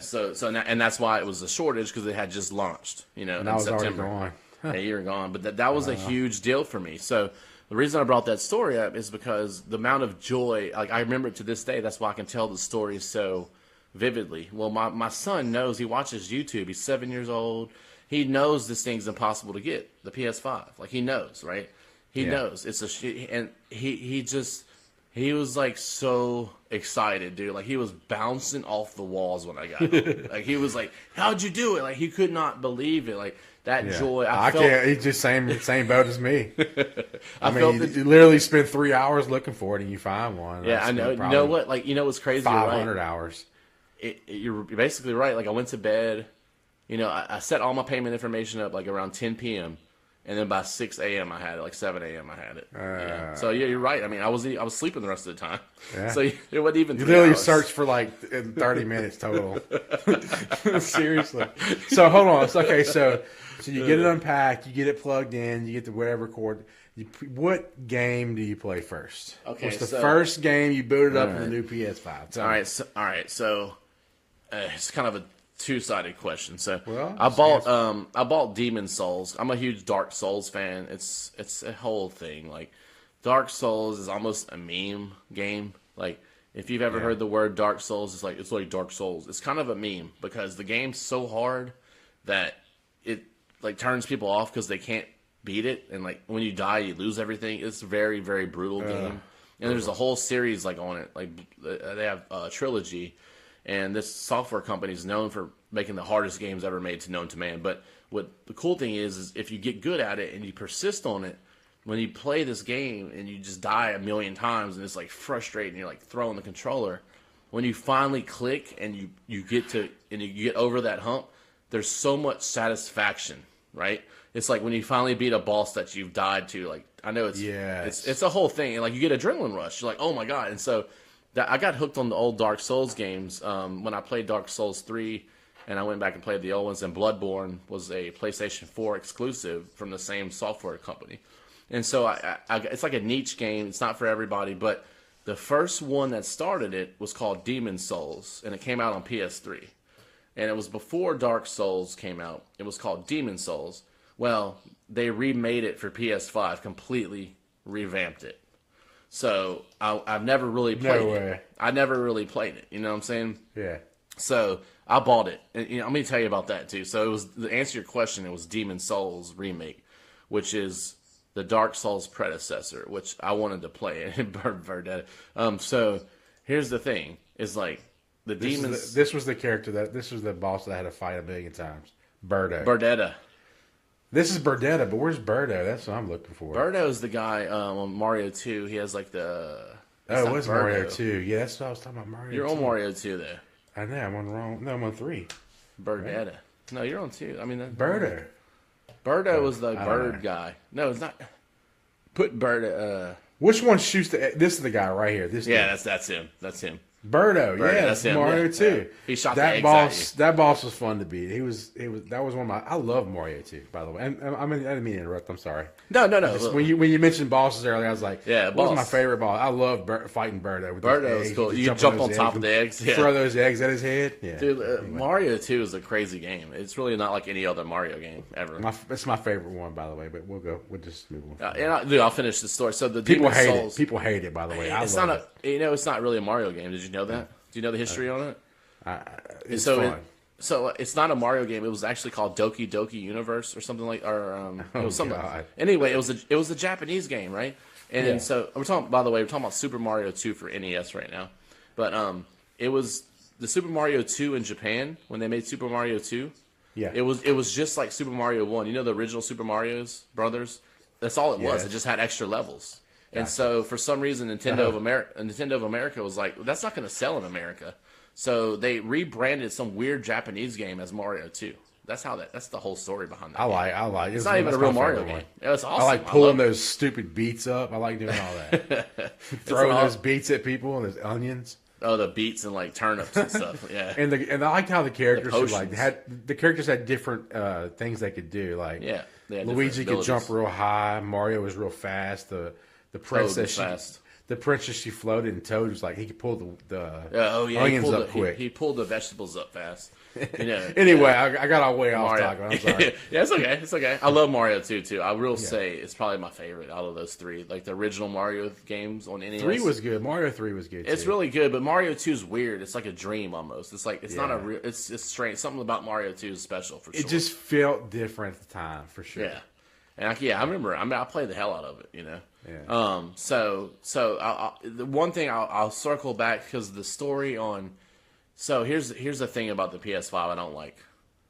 and that's why it was a shortage because it had just launched. You know, and in I was September. already gone. A year gone, but that was a huge deal for me. So the reason I brought that story up is because the amount of joy, like I remember it to this day. That's why I can tell the story so vividly. Well, my son knows. He watches YouTube. He's 7 years old. He knows this thing's impossible to get, the PS5. Like he knows, right? He knows it's and he was like so excited, dude. Like he was bouncing off the walls when I got home. Like he was like, "How'd you do it?" Like he could not believe it. Like that joy. I felt, can't. He's just same boat as me. I mean, you literally spend 3 hours looking for it and you find one. Yeah, I know. You know what? Like you know what's crazy? 500 hours. You're basically right. Like I went to bed. You know, I set all my payment information up like around 10 p.m. And then by 6 a.m. I had it, like 7 a.m. I had it. So yeah, you're right. I mean, I was sleeping the rest of the time. Yeah. So it wasn't even 3 literally hours. Searched for like 30 minutes total. Seriously. So hold on. So you get it unpacked, you get it plugged in, you get the whatever cord. What game do you play first? Okay, what's the first game you booted up in the new PS5? All right. So it's kind of a two-sided question. So I bought Demon Souls. I'm a huge Dark Souls fan. It's a whole thing. Like Dark Souls is almost a meme game. Like if you've ever heard the word Dark Souls, it's like Dark Souls. It's kind of a meme because the game's so hard that it like turns people off because they can't beat it, and like when you die you lose everything. It's a very, very brutal game. And there's a whole series like on it. Like they have a trilogy. And this software company is known for making the hardest games ever made known to man. But what the cool thing is if you get good at it and you persist on it, when you play this game and you just die a million times and it's like frustrating, you're like throwing the controller. When you finally click and you get over that hump, there's so much satisfaction, right? It's like when you finally beat a boss that you've died to. Like I know it's a whole thing, and like you get adrenaline rush. You're like, oh my god, and so. I got hooked on the old Dark Souls games when I played Dark Souls 3, and I went back and played the old ones, and Bloodborne was a PlayStation 4 exclusive from the same software company. And so it's like a niche game. It's not for everybody, but the first one that started it was called Demon Souls, and it came out on PS3. And it was before Dark Souls came out. It was called Demon Souls. Well, they remade it for PS5, completely revamped it. So I've never really played it. I never really played it. You know what I'm saying? Yeah. So I bought it. And let me tell you about that too. So it was, to answer your question, it was Demon Souls remake, which is the Dark Souls predecessor, which I wanted to play in Verdetta. So here's the thing: is like the demons. This was the character this was the boss that I had to fight a million times. Verdetta. This is Berdetta, but where's Birdo? That's what I'm looking for. Birdo's the guy on Mario 2. He has like the... Oh, it was Mario 2. Yeah, that's what I was talking about, Mario 2. You're on Mario 2, though. I know, I'm on wrong. No, I'm on 3. Berdetta. Right? No, you're on 2. I mean... Birdo. Birdo was the bird guy. No, it's not... Put Birdo... Which one shoots the... This is the guy right here. This yeah, that's him. That's him. Birdo, yeah, that's him. Mario Yeah, 2. yeah. He shot the that eggs boss. at That boss was fun to beat. He was. That was one of my. I love Mario 2, by the way. And I didn't mean to interrupt. I'm sorry. No. When you mentioned bosses earlier, I was like, Yeah, what was boss. my favorite boss? I love fighting Birdo. With Birdo those is eggs. cool. You can jump on top of the eggs. Yeah. Throw those eggs at his head. Yeah, Dude, Anyway. Mario 2 is a crazy game. It's really not like any other Mario game ever. It's my favorite one, by the way. But we'll just move on. I'll finish the story. So the People Demon hate Souls, it. People hate it. By the way, it's I love not it. it's not really a Mario game. Did you know that? Do you know the history on it? It's so fun. So it's not a Mario game. It was actually called Doki Doki Universe or something like, or it was something. God. Anyway, it was a Japanese game, right? And Yeah. so we're talking. By the way, we're talking about Super Mario 2 for NES right now, but it was the Super Mario 2 in Japan when they made Super Mario 2. Yeah. It was just like Super Mario 1. You know the original Super Mario's Brothers? That's all it was. Yes. It just had extra levels. And Gotcha. so for some reason Nintendo of America was like, that's not going to sell in America. So they rebranded some weird Japanese game as Mario 2. That's the whole story behind that. I like. It's not even a real Mario game. It's awesome. I like pulling those stupid beets up. I like doing all that. Throwing those beets at people and those onions. Oh, the beets and like turnips and stuff. Yeah. And I liked how the characters potions. had different things they could do. Like Yeah, they had Luigi different could jump abilities. real high. Mario was real fast. The was princess fast. The princess she floated, and Toad was like he could pull the He onions pulled up quick. He pulled the vegetables up fast. You know. Anyway, I got all way off Mario. talking. I'm sorry. Yeah, it's okay. It's okay. I love Mario 2 too. I will say it's probably my favorite out of those three. Like the original Mario games on NES. 3 was good. Mario 3 was good. It's too. really good, but Mario 2 is weird. It's like a dream almost. It's like it's not a Yeah. real. It's strange. Something about Mario 2 is special for sure. It just felt different at the time, for sure. Yeah, and I remember. I played the hell out of it. You know. Yeah. So the one thing I'll circle back because the story on. So here's the thing about the PS5 I don't like.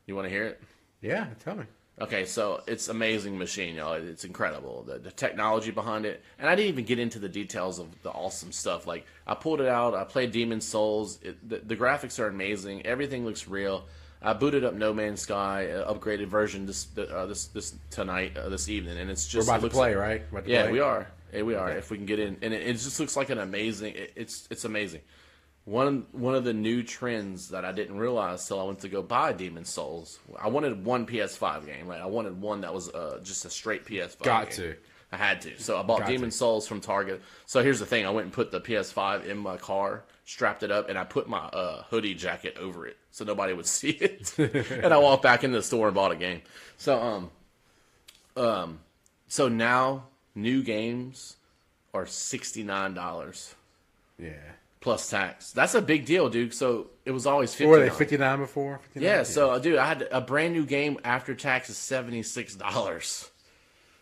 You want to hear it? Yeah, tell me. Okay, so it's an amazing machine, y'all. It's incredible, the technology behind it. And I didn't even get into the details of the awesome stuff. Like, I pulled it out, I played Demon Souls. The graphics are amazing. Everything looks real. I booted up No Man's Sky, upgraded version this evening, and it's just We're about to play, right? About to yeah, play? we are. Yeah, we are. Okay. If we can get in, and it just looks like an amazing. It's amazing. One of the new trends that I didn't realize till I went to go buy Demon Souls. I wanted one PS5 game, right? I wanted one that was just a straight PS5. Got game. to. I had to. So I bought Got Demon to. Souls from Target. So here's the thing: I went and put the PS5 in my car, strapped it up, and I put my hoodie jacket over it so nobody would see it. And I walked back into the store and bought a game. So so now new games are $69 Yeah. plus tax. That's a big deal, dude. So it was always What were they, 59. 59 before? 59? Yeah, so dude, I had a brand new game after tax is $76.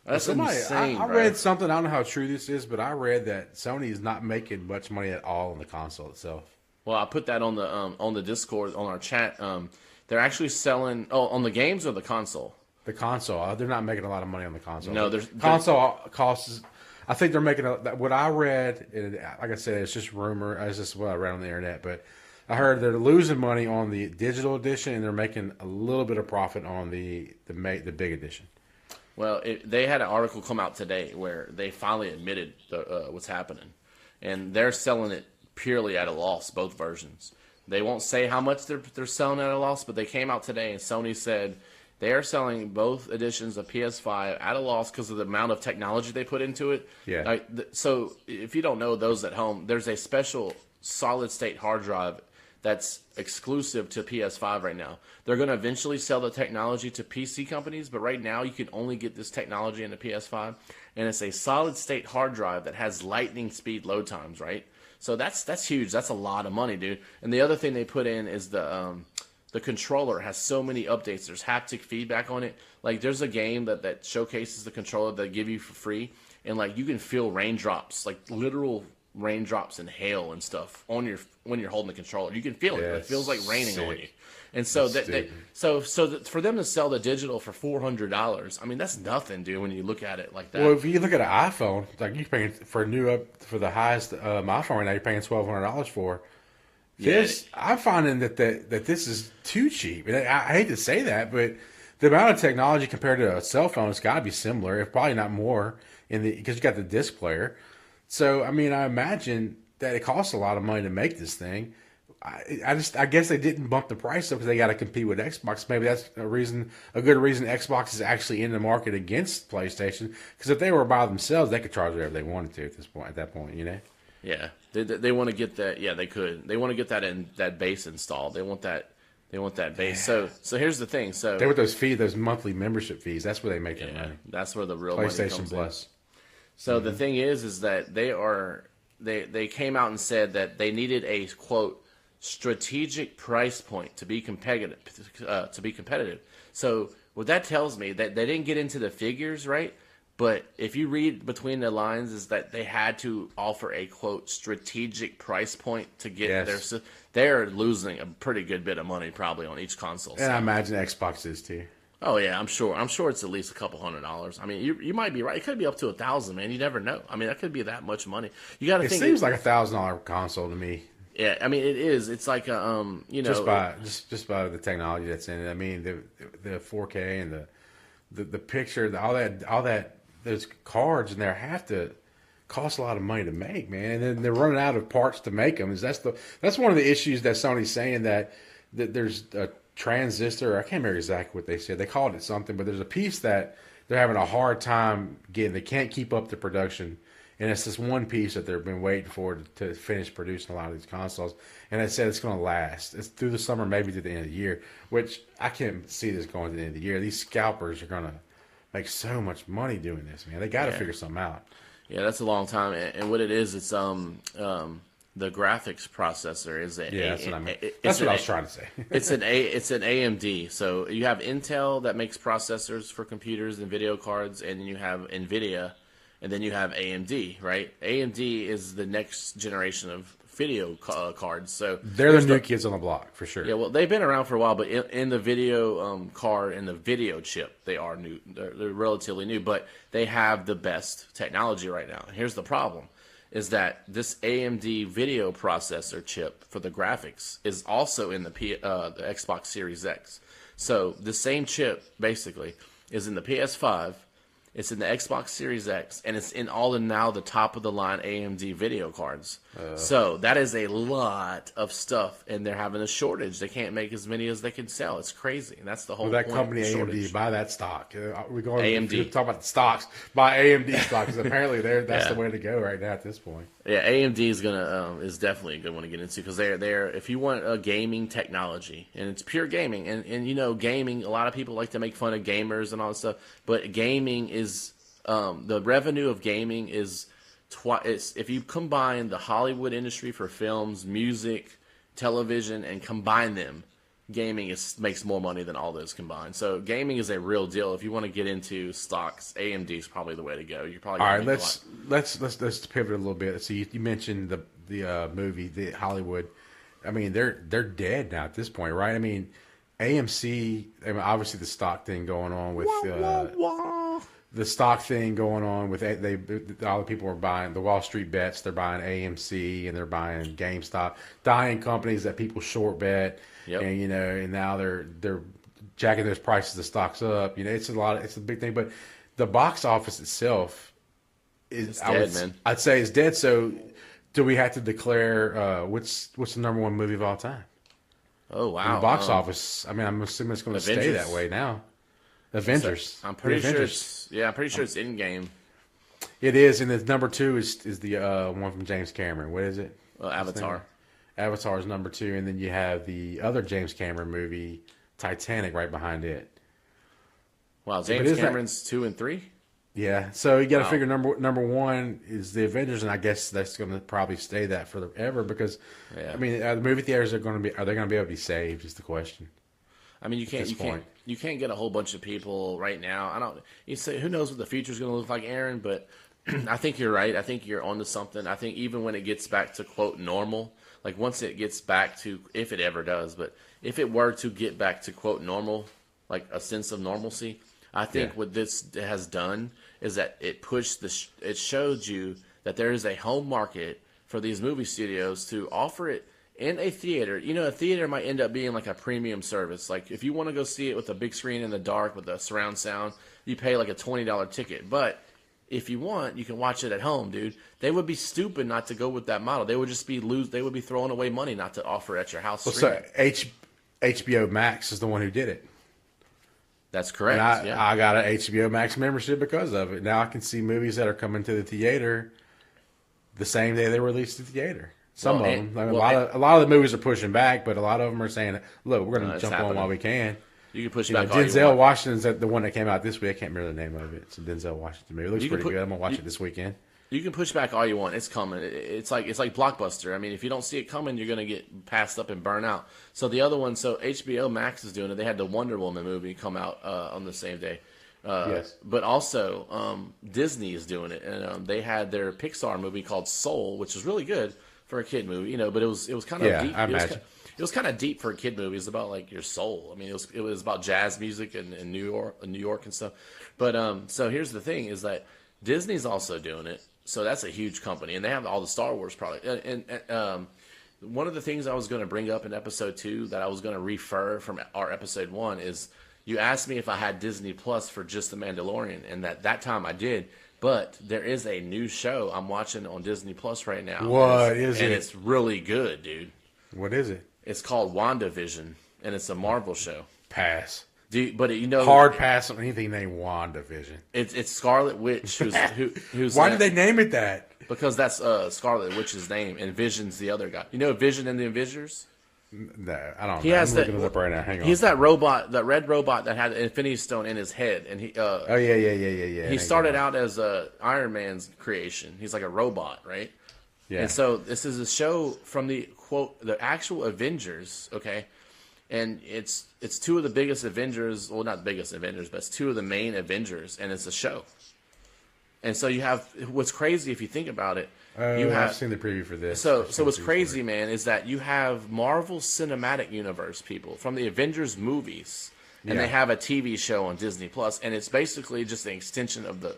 That's insane. I bro. read something, I don't know how true this is, but I read that Sony is not making much money at all on the console itself. Well, I put that on the Discord on our chat. They're actually selling on the games or the console. The console, they're not making a lot of money on the console. No, console costs. I think they're making what I read. And like I said, it's just rumor. It's just what I read on the internet. But I heard they're losing money on the digital edition, and they're making a little bit of profit on the big edition. Well, they had an article come out today where they finally admitted what's happening, and they're selling it purely at a loss. Both versions. They won't say how much they're selling at a loss, but they came out today, and Sony said they are selling both editions of PS5 at a loss because of the amount of technology they put into it. Yeah. So if you don't know, those at home, there's a special solid-state hard drive that's exclusive to PS5 right now. They're going to eventually sell the technology to PC companies, but right now you can only get this technology in the PS5, and it's a solid-state hard drive that has lightning speed load times, right? So that's huge. That's a lot of money, dude. And the other thing they put in is the controller has so many updates. There's haptic feedback on it. Like there's a game that showcases the controller that give you for free, and like you can feel raindrops, like literal raindrops and hail and stuff on when you're holding the controller. You can feel it. Yeah, It feels like raining on sick. you. And so Stupid. for them to sell the digital for $400, I mean that's nothing, dude. When you look at it like that. Well, if you look at an iPhone, like you're paying for the highest iPhone right now, you're paying $1,200 for. This, I'm finding that this is too cheap, and I hate to say that, but the amount of technology compared to a cell phone has got to be similar, if probably not more, because you got the disc player. So, I mean, I imagine that it costs a lot of money to make this thing. I guess they didn't bump the price up because they got to compete with Xbox. Maybe that's a good reason Xbox is actually in the market against PlayStation. Because if they were by themselves, they could charge whatever they wanted to at that point, you know. Yeah, they want to get that. Yeah, they could. They want to get that base installed. They want that. They want that base. So here's the thing. So they want those monthly membership fees. That's where they make their money. That's where the real money PlayStation comes Plus. In. So the thing is that they came out and said that they needed a quote strategic price point to be competitive. So what that tells me that they didn't get into the figures, right? But if you read between the lines, is that they had to offer a quote strategic price point to get they're losing a pretty good bit of money probably on each console. And I imagine Xbox is too. Oh yeah, I'm sure it's at least a couple $100. I mean, you might be right. It could be up to $1,000, man. You never know. I mean, that could be that much money. You got to think. It seems like $1,000 console to me. Yeah, I mean, it is. It's like a just by the technology that's in it. I mean, the 4K and the picture, all that those cards in there have to cost a lot of money to make, man. And then they're running out of parts to make them. That's one of the issues that Sony's saying that there's a transistor. I can't remember exactly what they said. They called it something, but there's a piece that they're having a hard time getting. They can't keep up the production. And it's this one piece that they've been waiting for to finish producing a lot of these consoles. And they said it's going to last. It's through the summer, maybe to the end of the year, which I can't see this going to the end of the year. These scalpers are going to make so much money doing this, man. They got to figure something out. Yeah, that's a long time. And what it is, it's the graphics processor is that's what I mean. That's what I was trying to say. it's an AMD. So you have Intel that makes processors for computers and video cards, and then you have NVIDIA, and then you have AMD, right? AMD is the next generation of video cards. So they're the new kids on the block for sure. Yeah, well, they've been around for a while, but in the video card and the video chip, they are new. They're relatively new, but they have the best technology right now. And here's the problem: is that this AMD video processor chip for the graphics is also in the Xbox Series X. So the same chip basically is in the PS5. It's in the Xbox Series X, and it's in all the top of the line AMD video cards. So that is a lot of stuff, and they're having a shortage. They can't make as many as they can sell. It's crazy, and that's the whole. That point company of the AMD shortage. buy that stock. We're going AMD. to talk about the stocks. Buy AMD stock because apparently that's the way to go right now at this point. Yeah, AMD is definitely a good one to get into because they're if you want a gaming technology and it's pure gaming and you know gaming. A lot of people like to make fun of gamers and all that stuff, but gaming is the revenue of gaming is if you combine the Hollywood industry for films, music, television, and combine them, gaming makes more money than all those combined. So gaming is a real deal. If you want to get into stocks, AMD is probably the way to go. You're probably all right. Let's pivot a little bit. So you mentioned the movie, the Hollywood. I mean, they're dead now at this point, right? I mean, AMC. I mean, obviously the stock thing going on with. The stock thing going on with all the people are buying the Wall Street bets. They're buying AMC and they're buying GameStop, dying companies that people short bet, and and now they're jacking those prices of stocks up. It's a big thing. But the box office itself is dead, man. I'd say it's dead. So do we have to declare what's the number one movie of all time? Oh wow! The box office. I mean, I'm assuming it's going to stay that way now. Avengers. So, I'm pretty sure it's Endgame. It is, and the number two is the one from James Cameron. What is it? Avatar. Avatar is number two, and then you have the other James Cameron movie, Titanic, right behind it. Wow, James Cameron's 2 and 3. Yeah, so you got to figure number one is the Avengers, and I guess that's going to probably stay that forever because I mean the movie theaters are they going to be able to be saved? Is the question. I mean, you can't get a whole bunch of people right now. You say who knows what the future is going to look like, Aaron? But I think you're right. I think you're onto something. I think even when it gets back to quote normal, like once it gets back to, if it ever does, but if it were to get back to quote normal, like a sense of normalcy, I think what this has done is that it showed you that there is a home market for these movie studios to offer it. In a theater, a theater might end up being like a premium service. Like if you want to go see it with a big screen in the dark with a surround sound, you pay like a $20 ticket. But if you want, you can watch it at home, dude. They would be stupid not to go with that model. They would just be They would be throwing away money not to offer at your house. Well, so HBO Max is the one who did it. That's correct. And I got an HBO Max membership because of it. Now I can see movies that are coming to the theater the same day they release to the theater. Some of them. I mean, a lot of the movies are pushing back, but a lot of them are saying, "Look, we're going to jump on while we can." You can push back. Denzel Washington's the one that came out this week. I can't remember the name of it. It's a Denzel Washington movie. It looks pretty good. I'm gonna watch it this weekend. You can push back all you want. It's coming. It's like Blockbuster. I mean, if you don't see it coming, you're gonna get passed up and burn out. So the other one, HBO Max is doing it. They had the Wonder Woman movie come out on the same day. Yes. But also Disney is doing it, and they had their Pixar movie called Soul, which is really good for a kid movie. But it was kind of deep. I imagine. It was kind of deep for a kid movie. It's about like your soul. I mean, it was about jazz music in New York and stuff. But so here's the thing: is that Disney's also doing it. So that's a huge company, and they have all the Star Wars products. And one of the things I was going to bring up in episode 2 that I was going to refer from our episode 1 is you asked me if I had Disney Plus for just The Mandalorian, and that time I did. But there is a new show I'm watching on Disney Plus right now. What is it? And it's really good, dude. What is it? It's called WandaVision, and it's a Marvel show. Pass. Hard pass on anything named WandaVision. It's Scarlet Witch, who's Why did they name it that? Because that's Scarlet Witch's name, and Vision's the other guy. You know Vision and the Avengers? No, I don't know. He has I'm looking it up right now. Hang on. He's that robot, that red robot that had the Infinity Stone in his head, and he. Oh yeah. He started out as Iron Man's creation. He's like a robot, right? Yeah. And so this is a show from the the actual Avengers, okay? And it's two of the biggest Avengers, well, not the biggest Avengers, but it's two of the main Avengers, and it's a show. And so you have, what's crazy if you think about it, I've seen the preview for this. So what's crazy, man, is that you have Marvel Cinematic Universe people from the Avengers movies, and they have a TV show on Disney Plus, and it's basically just an extension of the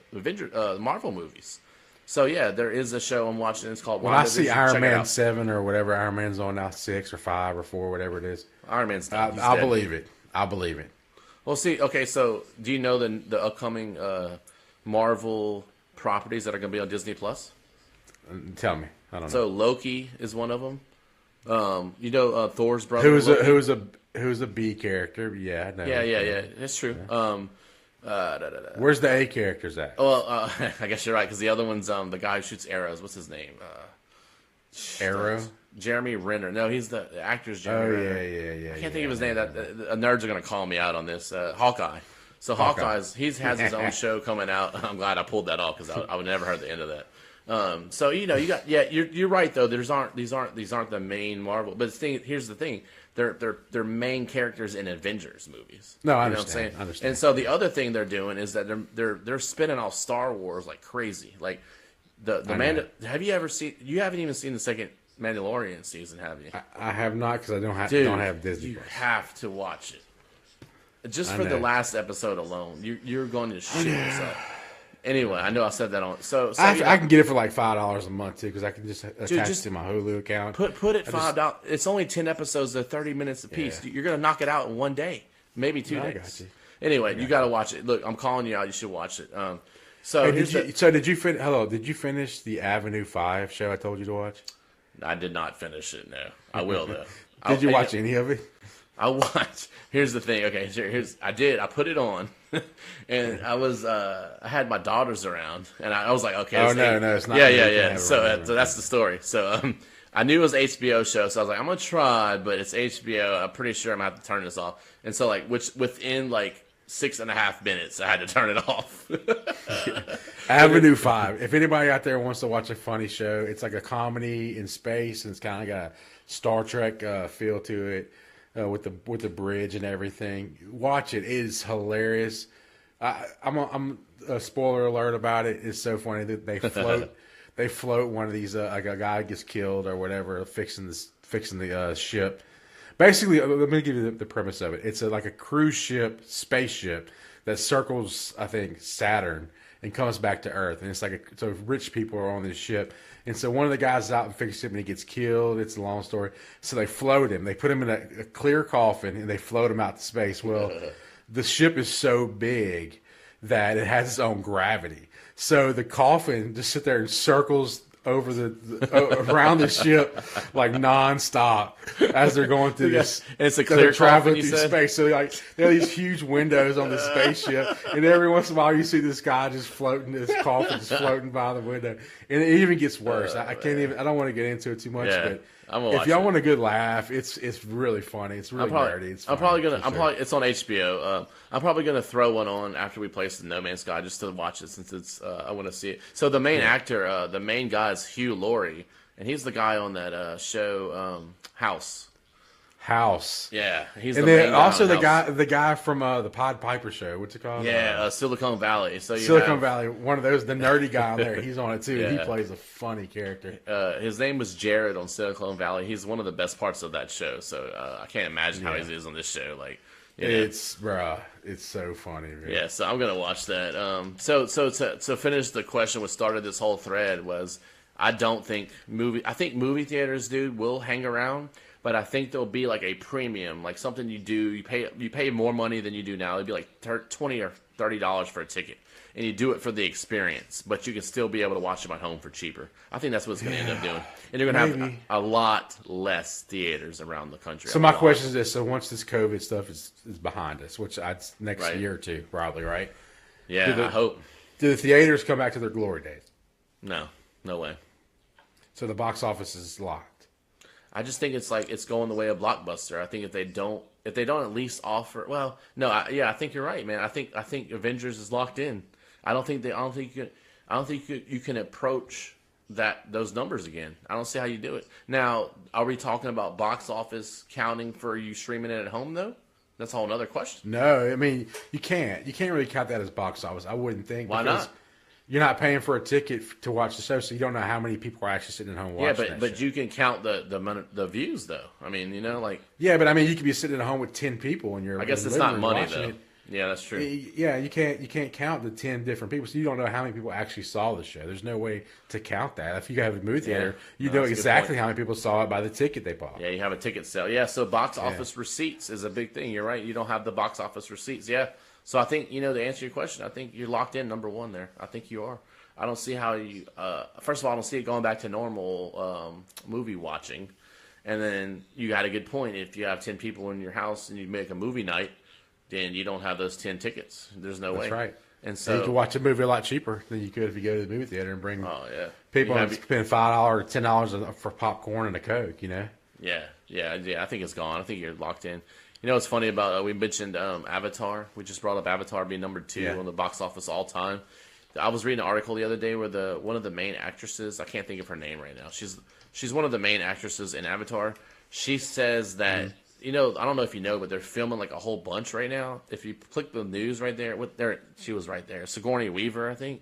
Marvel movies. So yeah, there is a show I'm watching. It's called. When I see Iron Man 7 or whatever Iron Man's on now, 6 or 5 or 4, whatever it is, Iron Man's. I'll believe it. I'll believe it. Well, see, okay, so do you know the upcoming Marvel properties that are going to be on Disney Plus? Tell me. I don't know. So Loki is one of them. Thor's brother. Who's a B character? Yeah, I know. Yeah. That's true. Yeah. Where's the A characters at? Well, I guess you're right, because the other one's the guy who shoots arrows. What's his name? Arrow? Jeremy Renner. No, he's the actor's Jeremy Renner. Yeah. I can't think of his name. Nerds are going to call me out on this. Hawkeye. So Hawkeye has his own show coming out. I'm glad I pulled that off, because I would never heard the end of that. So you got you're right though. These aren't the main Marvel. But here's the thing. They're main characters in Avengers movies. No, I understand. You know what I'm saying? I understand. And so the other thing they're doing is that they're spinning off Star Wars like crazy. Like have you ever seen? You haven't even seen the second Mandalorian season, have you? I have not, because I don't have Disney. You have to watch it. Just for the last episode alone, you're going to shit yourself. Anyway, I know I said that on. So I can get it for like $5 a month too, because I can just attach it to my Hulu account. Put it $5. It's only 10 episodes. They're 30 minutes apiece. Yeah. You're gonna knock it out in one day, maybe 2 days. I got you. Anyway, you got to watch it. Look, I'm calling you out. You should watch it. Did you finish the Avenue 5 show I told you to watch? I did not finish it. No, I will though. Did you watch any of it? I watched. Here's the thing. Okay, I did. I put it on, and I had my daughters around, and I was like, okay. No, it's not. Yeah. So that's the story. So I knew it was an HBO show, so I was like, I'm gonna try, but it's HBO. I'm pretty sure I'm gonna have to turn this off. And so within 6.5 minutes, I had to turn it off. Avenue 5. If anybody out there wants to watch a funny show, it's like a comedy in space, and it's kind of got a Star Trek feel to it. With the bridge and everything, watch it. It is hilarious. I'm a spoiler alert about it. It's so funny that they float. They float one of these. Like a guy gets killed or whatever, fixing the ship. Basically, let me give you the premise of it. It's like a cruise ship, spaceship that circles, I think, Saturn and comes back to Earth. And it's like so rich people are on this ship. And so one of the guys is out and fixes him, and he gets killed. It's a long story. So they float him. They put him in a clear coffin, and they float him out to space. Well, the ship is so big that it has its own gravity. So the coffin just sit there in circles over around the ship like nonstop as they're going through this. And it's a clear traveling coffin, through space. So like there are these huge windows on the spaceship, and every once in a while you see this guy just floating, this coffin just floating by the window, and it even gets worse. I can't even. I don't want to get into it too much, but if y'all want a good laugh, it's really funny. It's really nerdy. It's it's on HBO. I'm probably gonna throw one on after we play some No Man's Sky just to watch it since it's I want to see it. So the main actor, the main guy is Hugh Laurie, and he's the guy on that show House. Yeah, he's and the then main guy also on House. the guy from the Pod Piper show. What's it called? Yeah, Silicon Valley. So Silicon Valley, one of those, the nerdy guy on there. He's on it too. Yeah. He plays a funny character. His name was Jared on Silicon Valley. He's one of the best parts of that show. So I can't imagine how he is on this show. Like, it's so funny. Man. Yeah, so I'm gonna watch that. So to finish the question, what started this whole thread was I think movie theaters, dude, will hang around. But I think there'll be like a premium, like something you do. You pay more money than you do now. It'd be like $20 or $30 for a ticket, and you do it for the experience. But you can still be able to watch them at home for cheaper. I think that's what it's going to end up doing. And you're going to have a lot less theaters around the country. So my question is this: so once this COVID stuff is behind us, which next year or two, probably, right? Yeah, I hope. Do the theaters come back to their glory days? No way. So the box office is locked. I just think it's going the way of Blockbuster. I think if they don't at least offer, I think you're right, man. I think Avengers is locked in. I don't think you can approach those numbers again. I don't see how you do it. Now, are we talking about box office counting for you streaming it at home though? That's a whole other question. No, I mean you can't really count that as box office. I wouldn't think. Why not? You're not paying for a ticket to watch the show, so you don't know how many people are actually sitting at home watching. Yeah, but you can count the views though. I mean, Yeah, but I mean, you could be sitting at home with 10 people and you're. I guess it's not money though. Yeah, that's true. Yeah, you can't count the 10 different people, so you don't know how many people actually saw the show. There's no way to count that. If you have a movie theater, you know exactly how many people saw it by the ticket they bought. Yeah, you have a ticket sale. Yeah, so box office receipts is a big thing. You're right. You don't have the box office receipts. Yeah, so I think to answer your question, I think you're locked in number one there. I think you are. I don't see how you. First of all, I don't see it going back to normal movie watching, and then you got a good point. If you have 10 people in your house and you make a movie night, then you don't have those 10 tickets. There's no way. That's right. And so you can watch a movie a lot cheaper than you could if you go to the movie theater and bring people and spend $5 or $10 for popcorn and a Coke. Yeah. I think it's gone. I think you're locked in. What's funny about we mentioned Avatar. We just brought up Avatar being number 2 on the box office all time. I was reading an article the other day where one of the main actresses, I can't think of her name right now. She's one of the main actresses in Avatar. She says that I don't know if you know, but they're filming like a whole bunch right now. If you click the news right there, she was right there. Sigourney Weaver, I think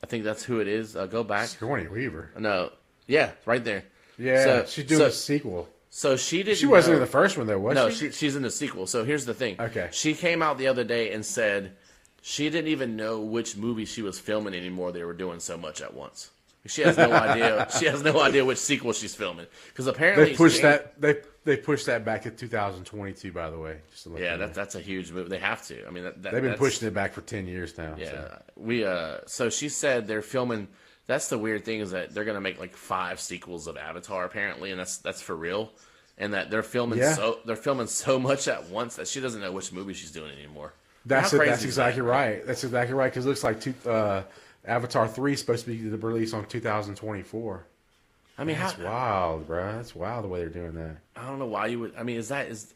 that's who it is. Go back. Sigourney Weaver. No, yeah, right there. Yeah, so, she's doing a sequel. So she didn't. She wasn't in the first one though, was she? No, she's in the sequel. So here's the thing. Okay. She came out the other day and said she didn't even know which movie she was filming anymore. They were doing so much at once. She has no idea. She has no idea which sequel she's filming because apparently they pushed that. They pushed that back to 2022. By the way, just to let you know. That's a huge move. They have to. I mean, they've been pushing it back for 10 years now. Yeah, so. So she said they're filming. That's the weird thing is that they're gonna make like 5 sequels of Avatar apparently, and that's for real. And that they're filming so much at once that she doesn't know which movie she's doing anymore. That's exactly right. That's exactly right because it looks like Avatar 3 is supposed to be released on 2024. I mean, that's wild, bro. That's wild the way they're doing that. I don't know why you would. I mean,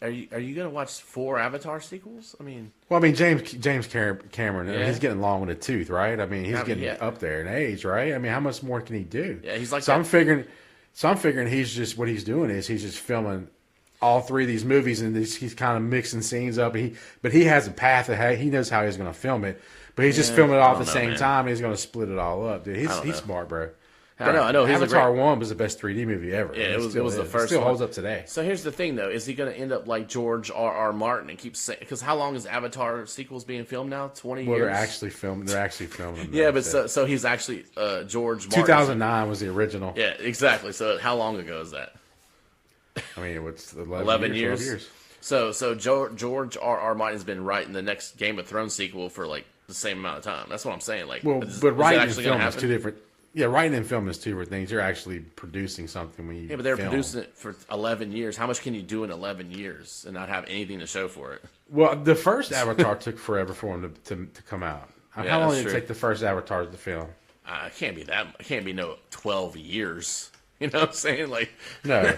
are you gonna watch 4 Avatar sequels? I mean, James Cameron, he's getting long in the tooth, right? I mean, he's getting up there in age, right? I mean, how much more can he do? Yeah, he's like. So I'm figuring he's just what he's doing is he's just filming all 3 of these movies and he's kind of mixing scenes up. But he has a path ahead. He knows how he's going to film it. But he's just filming it all at the same time. And he's going to split it all up, dude. He's smart, bro. I know. Avatar 1 was the best 3D movie ever. Yeah, it was the first. It still holds up today. So here's the thing, though: is he going to end up like George R.R. Martin and keep saying? Because how long is Avatar sequels being filmed now? 20 years. They're actually filming. Them. Yeah, but so he's actually George Martin. 2009 was the original. Yeah, exactly. So how long ago is that? I mean, what's 11 years? So George R.R. Martin has been writing the next Game of Thrones sequel for like the same amount of time. That's what I'm saying. Like, Well, is but writing that and actually going film to is happen? two different. Yeah, writing and film is two different things. You're actually producing something when you. Yeah, but they're film. producing it for 11 years. How much can you do in 11 years and not have anything to show for it? Well, the first Avatar took forever for him to come out. Yeah, How long that's did it true. take the first Avatar to film? It can't be that. It can't be no 12 years. You know what I'm saying? Like, No,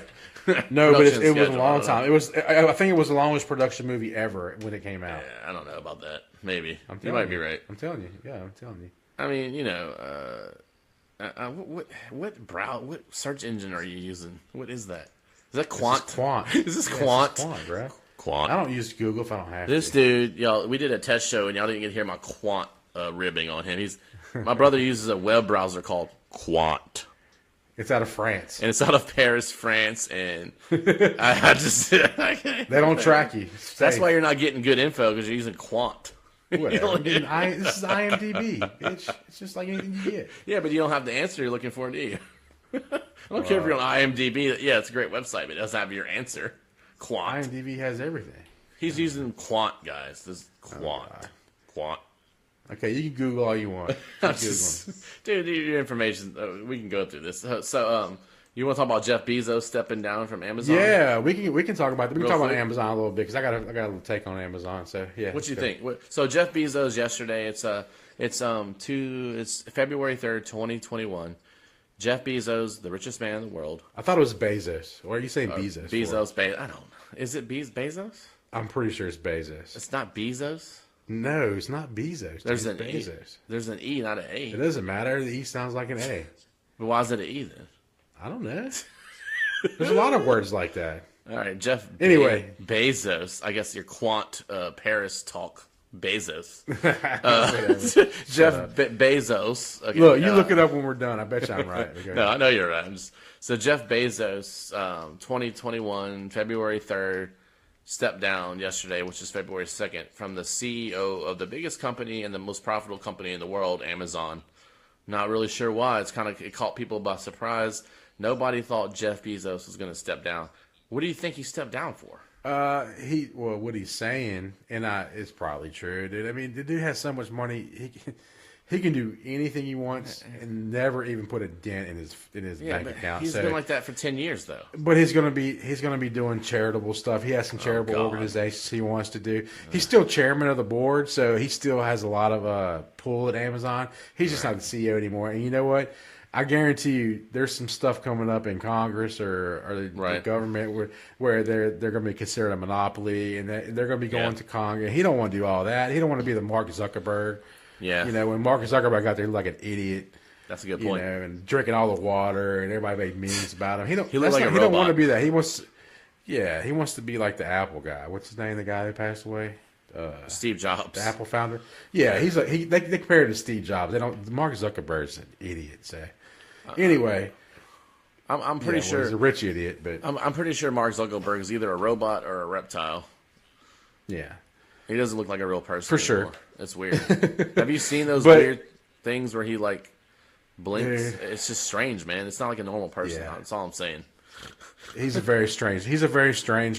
no, but it was Production a schedule, I long don't time. It was. I think it was the longest production movie ever when it came out. I don't know about that. Maybe you telling might be right. I'm telling you. Yeah, I'm telling you. I mean, you know, what search engine are you using? What is that? Is that Quant? This is Quant. Is this Yeah, Quant? This is Quant, bro. Quant. I don't use Google if I don't have This to. dude, y'all, we did a test show and y'all didn't get to hear my Quant ribbing on him. My brother uses a web browser called Quant. It's out of France. And it's out of Paris, France, and I just I can't. They don't track you. It's That's safe. why you're not getting good info because you're using Quant. Whatever. I mean, this is IMDb. It's just like anything you get. Yeah, but you don't have the answer you're looking for, do you? I don't care if you're on IMDb. Yeah, it's a great website, but it doesn't have your answer. Quant. IMDb has everything. He's using Quant, guys. This is Quant. Quant. Okay, you can Google all you want. Keep Googling. Dude, your information. We can go through this. So, you want to talk about Jeff Bezos stepping down from Amazon? Yeah, we can talk about that. We can Real talk about quick? Amazon a little bit because I got a little take on Amazon. So yeah, What you go. think? So Jeff Bezos yesterday. It's February 3rd, 2021. Jeff Bezos, the richest man in the world. I thought it was Bezos. Or are you saying Bezos? for? Bezos. I don't know. Is it Bezos? I'm pretty sure it's Bezos. It's not Bezos. No, it's not Bezos. There's It's an E. Bezos. There's an E, not an It A. doesn't matter. The E sounds like an A. But why is it an E then? I don't know. There's a lot of words like that. All right, Jeff. Anyway. Bezos. I guess your Quant Paris talk. Bezos. Whatever. Jeff Bezos. Okay, Look, you look it up when we're done. I bet you I'm right. Okay. No, I know you're right. So Jeff Bezos, 2021, February 3rd, stepped down yesterday, which is February 2nd, from the CEO of the biggest company and the most profitable company in the world, Amazon. Not really sure why. It caught people by surprise. Nobody thought Jeff Bezos was going to step down. What do you think he stepped down for? What he's saying, and it's probably true, dude. I mean, the dude has so much money, he can do anything he wants and never even put a dent in his bank account. He's been like that for 10 years, though. But he's gonna be doing charitable stuff. He has some charitable God. organizations he wants to do. He's still chairman of the board, so he still has a lot of pull at Amazon. He's just not the CEO anymore. And you know what? I guarantee you, there's some stuff coming up in Congress or the government where they're going to be considered a monopoly, and they're going to be going to Congress. He don't want to do all that. He don't want to be the Mark Zuckerberg. Yeah. You know, when Mark Zuckerberg got there, he looked like an idiot. That's a good You point. know, and drinking all the water, and everybody made memes about him. He looked like a he don't want robot. to be that. He wants to be like the Apple guy. What's his name? The guy that passed away. Steve Jobs. The Apple founder. Yeah, he's like they compare it to Steve Jobs. They don't. Mark Zuckerberg's an idiot. So anyway, I'm pretty sure. he's a rich idiot, but I'm pretty sure Mark Zuckerberg is either a robot or a reptile. yeah. He doesn't look like a real person For sure. anymore. It's weird. Have you seen those But- weird things where he like blinks? Dude. It's just strange, man. It's not like a normal person. Yeah. That's all I'm saying. He's a very strange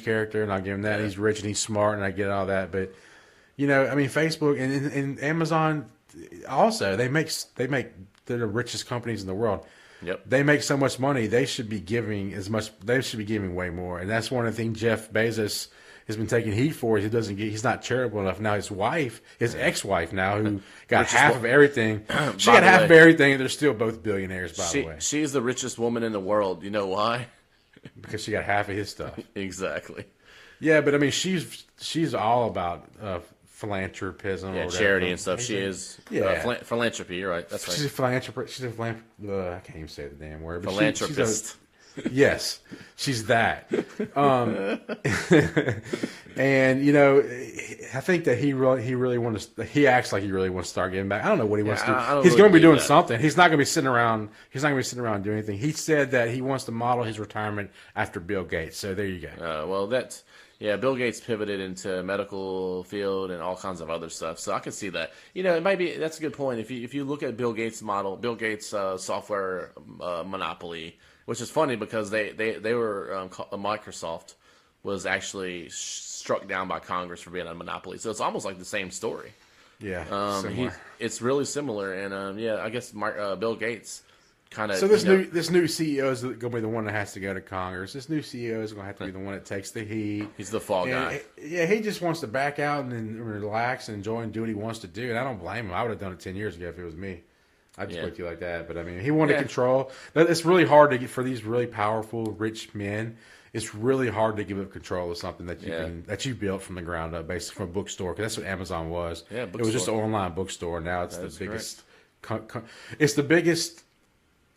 character, and I'll give him that. He's rich and he's smart, and I get all that. But you know, I mean, Facebook and Amazon also they're the richest companies in the world. Yep. They make so much money. They should be giving as much. They should be giving way more, and that's one of the things Jeff Bezos has been taking heat for. He's not charitable enough. Now his ex-wife now, who got half of everything, she By got the half way- of everything, and they're still both billionaires. By the way, She's the richest woman in the world. You know why? because she got half of his stuff. Exactly. Yeah, but I mean, she's all about philanthropism, Yeah, or whatever. charity and stuff. She is. Yeah. Philanthropy. You're right. That's She's right. a philanthropist. She's a I can't even say the damn word. But Philanthropist. Yes, she's that. And you know, I think that he really wants. He acts like he really wants to start getting back. I don't know what he wants to do. I don't He's really going to be believe doing that. something. He's not going to be sitting around. He's not going to be sitting around doing anything. He said that he wants to model his retirement after Bill Gates. So there you go. Well, Bill Gates pivoted into medical field and all kinds of other stuff. So I can see that. You know, that's a good point. If you look at Bill Gates' model, Bill Gates' software monopoly, which is funny because they were Microsoft was actually struck down by Congress for being a monopoly. So it's almost like the same story. Yeah, similar. It's really similar, and I guess Bill Gates kind of. So this new CEO is going to be the one that has to go to Congress. This new CEO is going to have to be the one that takes the heat. He's the fall guy. He just wants to back out and relax and enjoy and do what he wants to do. And I don't blame him. I would have done it 10 years ago if it was me. I'd just put you like that. But I mean, he wanted control. But it's really hard to get for these really powerful, rich men. It's really hard to give up control of something that you built from the ground up, basically from a bookstore. Because that's what Amazon was. Yeah, it was just an online bookstore. Now it's the biggest. It's the biggest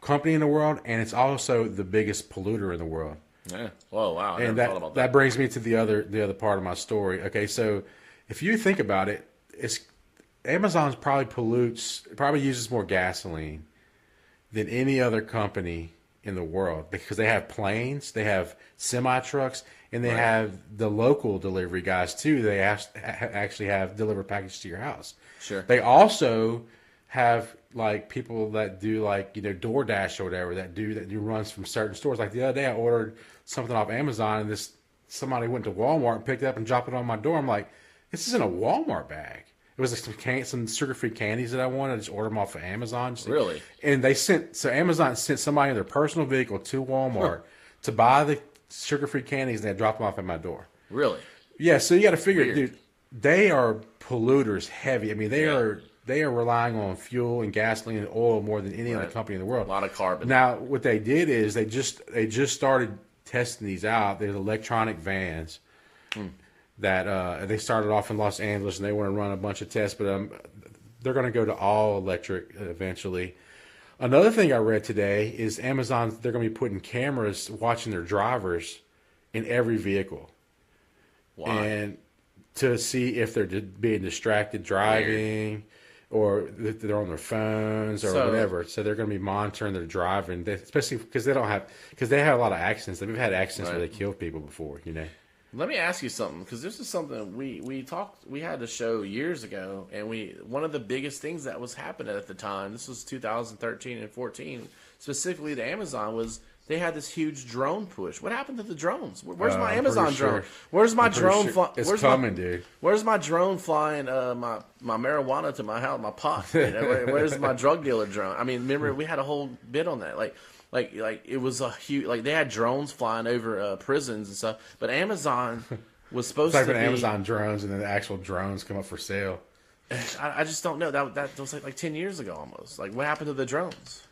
company in the world, and it's also the biggest polluter in the world. Yeah. Oh wow. And that brings me to the other part of my story. Okay, so if you think about it, Amazon probably uses more gasoline than any other company in the world because they have planes, they have semi trucks, and they have the local delivery guys too. They actually have deliver packages to your house. Sure. They also have like people that do like DoorDash or whatever that do runs from certain stores. Like the other day, I ordered something off Amazon, and somebody went to Walmart and picked it up and dropped it on my door. I'm like, this isn't a Walmart bag. It was like some sugar-free candies that I wanted. I just ordered them off of Amazon. Really? And Amazon sent somebody in their personal vehicle to Walmart to buy the sugar-free candies, and they dropped them off at my door. Really? Yeah. So you got to figure, dude, they are polluters heavy. I mean, they are relying on fuel and gasoline and oil more than any other company in the world. A lot of carbon. Now, what they did is they just started testing these out. There's electronic vans. That they started off in Los Angeles, and they want to run a bunch of tests, but they're going to go to all electric eventually. Another thing I read today is Amazon, they're going to be putting cameras watching their drivers in every vehicle. Why? And to see if they're being distracted driving or if they're on their phones or whatever. So they're going to be monitoring their driving, especially because they have a lot of accidents. They've had accidents where they killed people before, Let me ask you something, because this is something we had a show years ago, and one of the biggest things that was happening at the time, this was 2013 and 14, specifically to Amazon, was they had this huge drone push. What happened to the drones? Where's my Amazon drone? Where's my drone flying? It's coming, dude. Where's my drone flying my marijuana to my house, my pot? Where's my drug dealer drone? I mean, remember, we had a whole bit on that. Like it was a huge, like they had drones flying over prisons and stuff, but Amazon was supposed to be Amazon drones, and then the actual drones come up for sale. I just don't know. That was like 10 years ago almost. Like, what happened to the drones?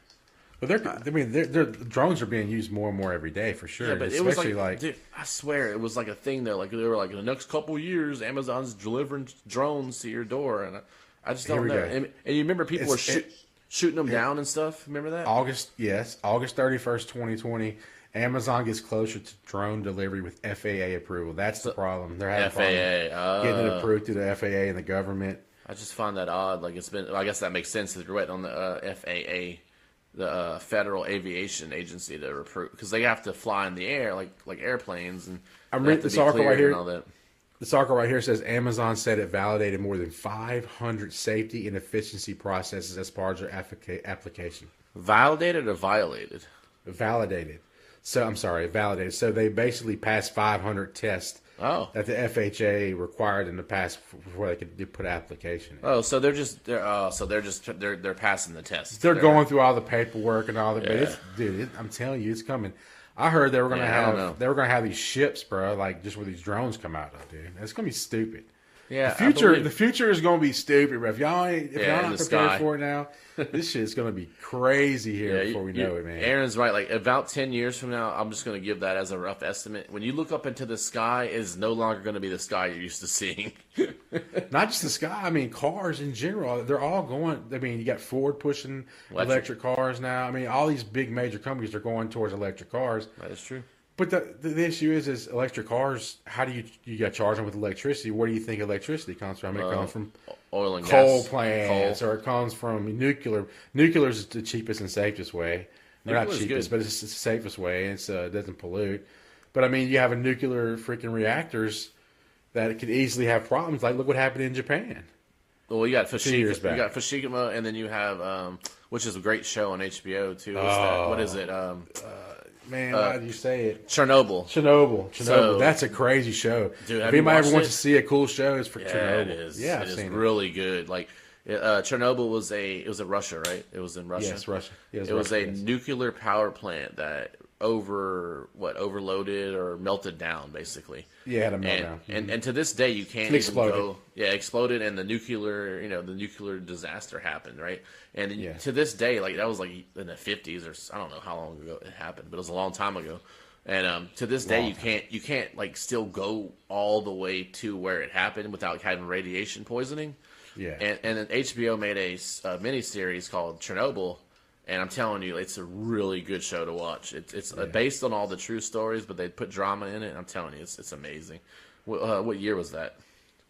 But their drones are being used more and more every day for sure. Yeah, but it was like, dude, I swear it was like a thing though. Like they were like, in the next couple of years, Amazon's delivering drones to your door, and I just don't know. And you remember people were shooting them down and stuff. Remember that? August 31st, 2020. Amazon gets closer to drone delivery with FAA approval. That's the problem. They're having FAA getting it approved through the FAA and the government. I just find that odd. Like I guess that makes sense if you're waiting on the FAA, the Federal Aviation Agency, to approve, because they have to fly in the air like airplanes, and I'm reading this article right here. This article right here says Amazon said it validated more than 500 safety and efficiency processes as part of their application. Validated or violated? Validated. So I'm sorry, validated. So they basically passed 500 tests that the FHA required in the past before they could put an application in. Oh, so they're passing the test. They're going through all the paperwork and all the. Yeah. But I'm telling you, it's coming. I heard they were gonna have these ships, bro, like just where these drones come out of, dude. It's gonna be stupid. Yeah, the future is gonna be stupid, bro. If y'all not prepared for it now, this shit's gonna be crazy here before we know it, man. Aaron's right. Like about 10 years from now, I'm just gonna give that as a rough estimate. When you look up into the sky, it's no longer gonna be the sky you're used to seeing. Not just the sky. I mean, cars in general. They're all going. I mean, you got Ford pushing electric cars now. I mean, all these big major companies are going towards electric cars. That is true. But the issue is electric cars. How do you got to charge them with electricity? Where do you think electricity comes from? It comes from oil and coal gas plants, or it comes from nuclear. Nuclear is the cheapest and safest way. Not cheapest, but it's the safest way, and it doesn't pollute. But I mean, you have a nuclear freaking reactors that could easily have problems. Like, look what happened in Japan. Well, you got Fukushima, and then you have which is a great show on HBO too. What is it? Man, why did you say it? Chernobyl. Chernobyl. So- That's a crazy show. Dude, if have you anybody ever watched wants it? to see a cool show, it's for Yeah, Chernobyl. it is. Yeah, it I've is seen really good. Like Chernobyl was in Russia, right? It was in Russia. Yes, Russia. Yes, it was Russia, a yes. nuclear power plant that overloaded or melted down, basically. Yeah, it had a meltdown. And to this day you can't It even exploded. go. Yeah, exploded, and the nuclear disaster happened, right? And Yeah. to this day, like that was like in the 50s, or I don't know how long ago it happened, but it was a long time ago. And to this day, you can't like still go all the way to where it happened without having radiation poisoning. Yeah. And then HBO made a miniseries called Chernobyl, and I'm telling you, it's a really good show to watch. It's based on all the true stories, but they put drama in it. And I'm telling you, it's amazing. What year was that?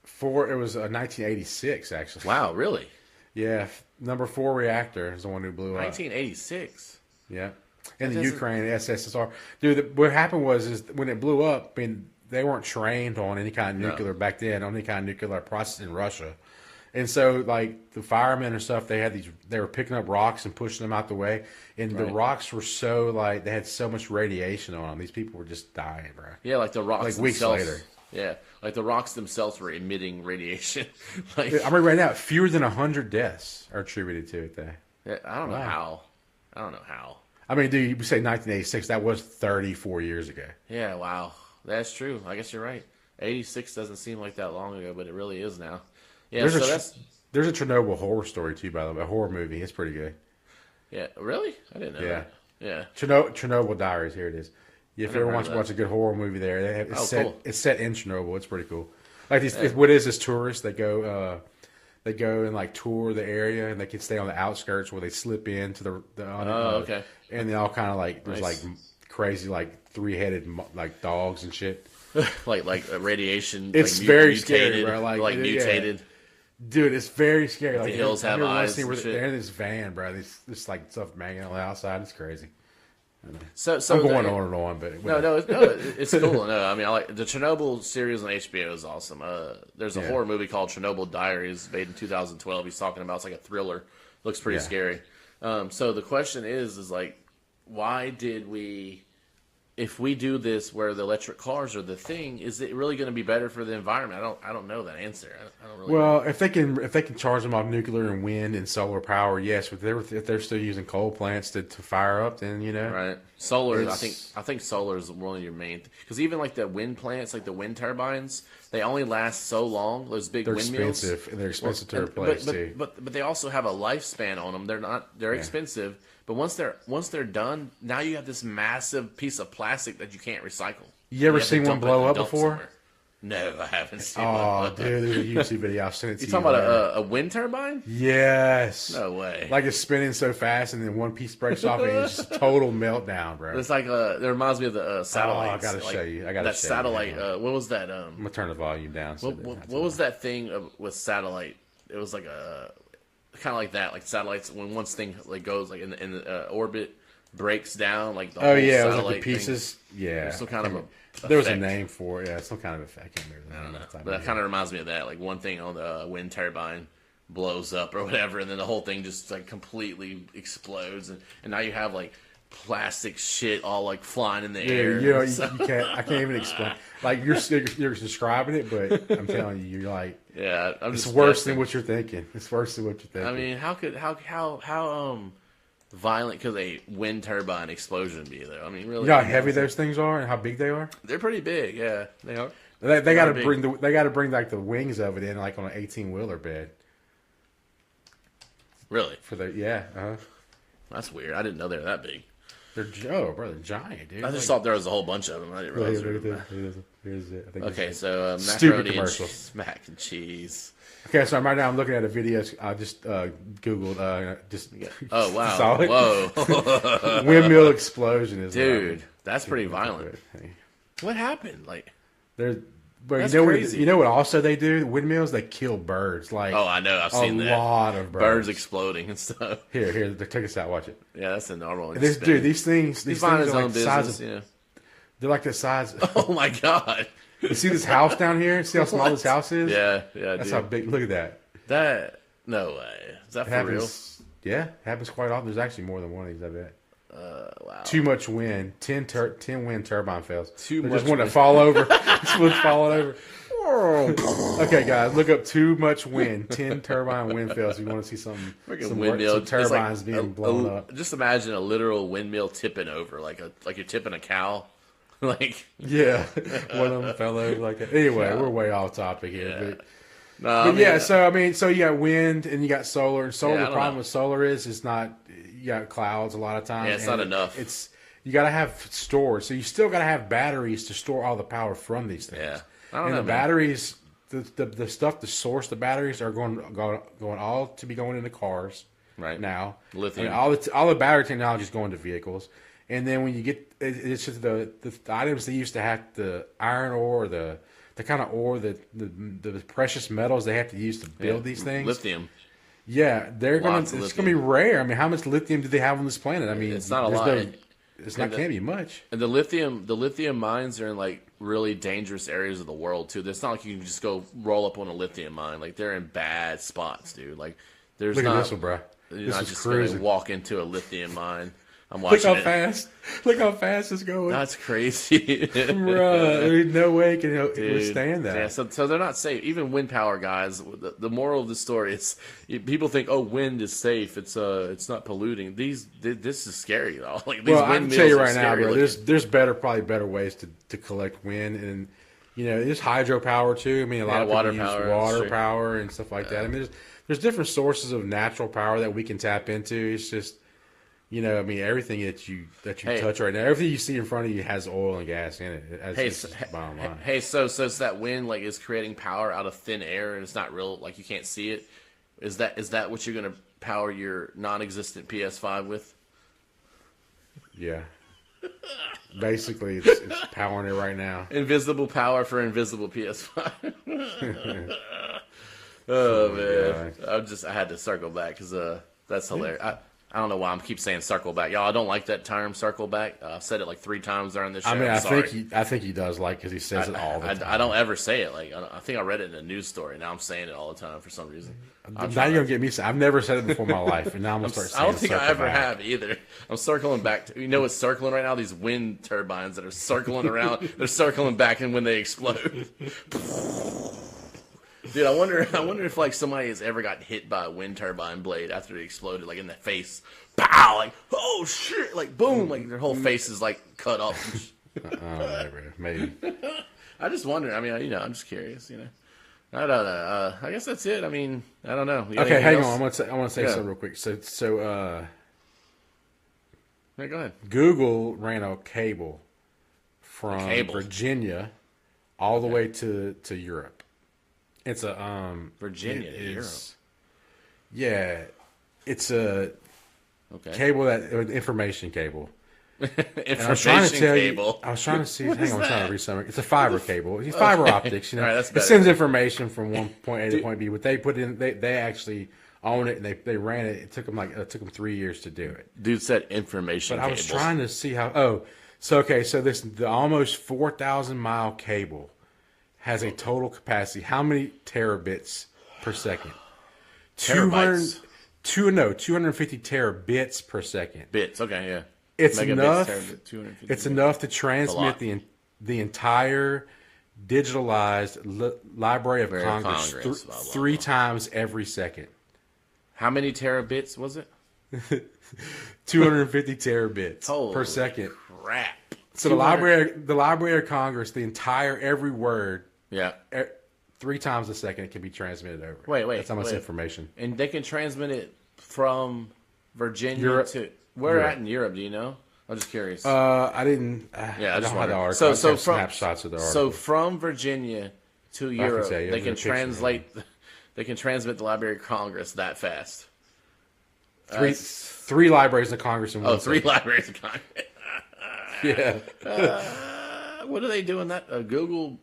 It was 1986, actually. Wow, really? Yeah, number 4 reactor is the one who blew up. 1986. Yeah, in the doesn't- Ukraine, SSSR. Dude, what happened is when it blew up, I mean, they weren't trained on any kind of nuclear back then, on any kind of nuclear process in Russia. And so, like, the firemen and stuff, they were picking up rocks and pushing them out the way. And the rocks were so, like, they had so much radiation on them. These people were just dying, bro. Yeah, like the rocks Like, weeks themselves. later. Yeah, like the rocks themselves were emitting radiation. Like, I mean, right now, fewer than 100 deaths are attributed to it, though. yeah, I don't know how. I don't know how. I mean, dude, you say 1986, that was 34 years ago. Yeah, wow. That's true. I guess you're right. 86 doesn't seem like that long ago, but it really is now. Yeah, There's a Chernobyl horror story, too, by the way, a horror movie. It's pretty good. yeah, really? I didn't know Yeah. that. Yeah. Chernobyl Diaries, here it is. If you ever never want heard to of watch a good horror movie there, cool. it's set in Chernobyl. It's pretty cool. Like what is this tourists? They go and like tour the area, and they can stay on the outskirts where they slip into the Okay. and they all kind of like there's Nice. like crazy like 3-headed like dogs and shit. like radiation. It's like, very mutated, scary, bro. Like, yeah. mutated. Dude, it's very scary. Like, hills have I remember one eyes scene where and shit. they're in this van, bro. This like stuff banging on the outside. It's crazy. So I'm going on and on, but it's cool. No, I mean, I like the Chernobyl series on HBO is awesome. There's a horror movie called Chernobyl Diaries, made in 2012. He's talking about it's like a thriller. Looks pretty scary. So the question is like, why did we? If we do this where the electric cars are the thing, is it really going to be better for the environment? I don't know that answer. I don't really. Well, if they can charge them off nuclear and wind and solar power, yes. But if they're still using coal plants to fire up, then Right, solar. I It's- think solar is one of your main because even like the wind plants, like the wind turbines, they only last so long. Those big they're windmills, expensive and they're expensive to and- replace too. but they also have a lifespan on them. They're expensive, but once they're done, now you have this massive piece of plastic that you can't recycle. You ever have to seen one dump it blow in a up dump before? somewhere. No, I haven't seen Oh, one. dude, there's a YouTube video. I'll send it to You you. talking about later. a wind turbine? Yes. No way. Like it's spinning so fast, and then one piece breaks off, and it's just a total meltdown, bro. It's like it reminds me of the satellites. I gotta show you. I gotta that show you. satellite. Hang What was that? I'm gonna turn the volume down. So What was that thing with satellite? It was like a kind of like that, like satellites. When once thing like goes like in the orbit breaks down, like the Oh whole yeah, it was satellite like the thing. pieces. Yeah, There's some kind of a there was a effect. name for it. Yeah, some kind of effect. I can't remember. I don't know, but that kind of reminds me of that. Like one thing on the wind turbine blows up or whatever, and then the whole thing just like completely explodes, and now you have like plastic shit all like flying in the air. You know, you So- can't. I can't even explain. Like you're describing it, but I'm telling you, you're like yeah, I'm it's just worse guessing. than what you're thinking. It's worse than what you're thinking. I mean, how violent could a wind turbine explosion be though? I mean, really, you know how heavy those things are and how big they are. they're pretty big. Yeah, they are. They got to big. bring like the wings of it in like on an 18-wheeler bed Really, for the that's weird. I didn't know they were that big. They're they're giant, dude. I just thought there was a whole bunch of them. I didn't realize. Look there at were this. Here's it. I think Okay, this is- so Stupid macaroni and commercial. mac and cheese. Okay, so right now I'm looking at a video. I just googled Oh wow! saw it. Whoa, Windmill explosion is dude, that's pretty violent. What happened? Like, They're, but That's you know crazy. what? You know what? Also, they do windmills. They kill birds. Like oh, I know. I've a seen that. lot of birds. Birds exploding and stuff. Here, take us out. Watch it. Yeah, that's a normal. Dude, these things, He's these minding things his are own like the size business. of. Yeah. They're like the size. Oh my god. You see this house down here? See how small this house is? Yeah, That's dude. how big. Look at that. That no way. Is that It for real? happens. Yeah, it happens quite often. There's actually more than one of these. I bet. Wow. Too much wind. 10 wind turbine fails. Too They much just want to wind. fall over. Just want to fall over. Okay, guys, look up too much wind. 10 turbine wind fails. You want to see some Windmill. some turbines It's being blown up. Just imagine a literal windmill tipping over, like you're tipping a cow. Like, Yeah, one of them fell over like that. Anyway, we're way off topic here. Yeah. But, no, I mean, yeah, so you got wind and you got solar. And solar, Yeah, I the don't problem know. with solar is it's not. You got clouds a lot of times. Yeah, it's and not enough. It's you got to have storage, so you still got to have batteries to store all the power from these things. Yeah, I don't and know, the man. batteries, the stuff to source the batteries are going all to be going into cars Right. now. Lithium. I mean, all the battery technology is going to vehicles, and then when you get it's just the items they used to have, the iron ore, the kind of ore, the precious metals they have to use to build these things. Lithium. Yeah, Lots of it's lithium. gonna be rare. I mean, how much lithium do they have on this planet? I mean, It's not a there's lot. Can't be much. And the lithium mines are in like really dangerous areas of the world too. It's not like you can just go roll up on a lithium mine. Like they're in bad spots, dude. Like there's Look not. at this one, bro. You're This not is just crazy. gonna walk into a lithium mine. I'm Look watching how it. fast! Look how fast it's going, That's crazy, bro. There's no way it can withstand that. Yeah, so they're not safe. Even wind power guys. The moral of the story is people think, oh, wind is safe. It's not polluting. This is scary though. Like these Well, I can windmills tell you are right now, scary bro. looking. There's probably better ways to collect wind, and there's hydropower too. I mean, a lot of people water use power, water sure. power and stuff like that. I mean, there's different sources of natural power that we can tap into. It's just I mean, everything that you touch right now, everything you see in front of you has oil and gas in it. That's just the bottom line. Hey, so it's that wind like is creating power out of thin air and it's not real, like you can't see it. Is that what you're gonna power your non-existent PS5 with? Yeah. Basically, it's powering it right now. Invisible power for invisible PS5. Oh man, I had to circle back because that's hilarious. I don't know why I keep saying circle back, y'all. I don't like that term, circle back. I've said it like 3 times during this show. I mean, I'm sorry. I think he does because he says it all the time. I don't ever say it. Like I think I read it in a news story. Now I'm saying it all the time for some reason. Now you're gonna get me. I've never said it before in my life, and now I'm gonna start saying. I don't think I circle ever back. have either. I'm circling back. You know what's circling right now? These wind turbines that are circling around. They're circling back, and when they explode, dude, I wonder if like somebody has ever got hit by a wind turbine blade after it exploded, like in the face. Pow! Like, oh shit! Like, boom! Like their whole face is like cut up. Maybe. I just wonder. I mean, I'm just curious. I don't know. I guess that's it. I mean, I don't know. Okay, hang on. I want to say Yeah. something real quick. So Yeah, go ahead. Google ran a cable from Virginia all the way to Europe. It's a Virginia it to Europe. Yeah, it's a cable information cable. And I was trying to tell you. I was trying to see. Hang on, I'm trying to read something. It's a fiber cable. It's fiber optics. All right, that's it better. sends information from one point A to point B. But they put in. They actually own it, and they ran it. It took them 3 years to do it. Dude said information. But I was trying to see how. Oh, so the almost 4,000 mile cable has a total capacity. How many terabits per second? Terabytes. 250 terabits per second. Bits. Okay, yeah. It's Megabits, enough. terabit, 250 It's enough to transmit the entire digitalized Library of Congress, blah, blah, 3 times every second. How many terabits was it? 250 terabits Holy per second. Crap. So the Library of Congress, the entire every word, Yeah. 3 times a second, it can be transmitted over. Wait. That's how much information. And they can transmit it from Virginia Europe. to where Europe. at in Europe? Do you know? I'm just curious. I didn't. Yeah, I I just don't have the wondered. article. I just have from snapshots of the article. So from Virginia to Europe, tell you, they there's can a picture translate. They can transmit the Library of Congress that fast. three libraries of Congress in one. Oh, 3 second. libraries of Congress. Yeah. What are they doing that? Google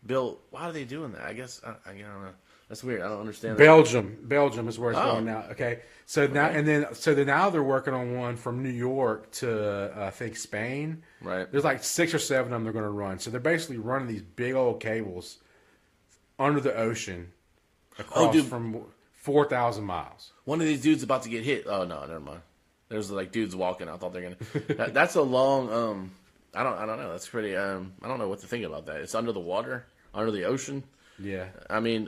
built. Why are they doing that? I guess I don't know. That's weird. I don't understand. Belgium is where it's Oh. going now. Okay, so now now they're working on one from New York to I think Spain. Right. There's like 6 or 7 of them they're going to run. So they're basically running these big old cables under the ocean across dude. from 4,000 miles. One of these dudes about to get hit. Oh no, never mind. There's like dudes walking. I thought they're gonna. That's a long. I don't know. That's pretty. I don't know what to think about that. It's under the water, under the ocean. Yeah. I mean,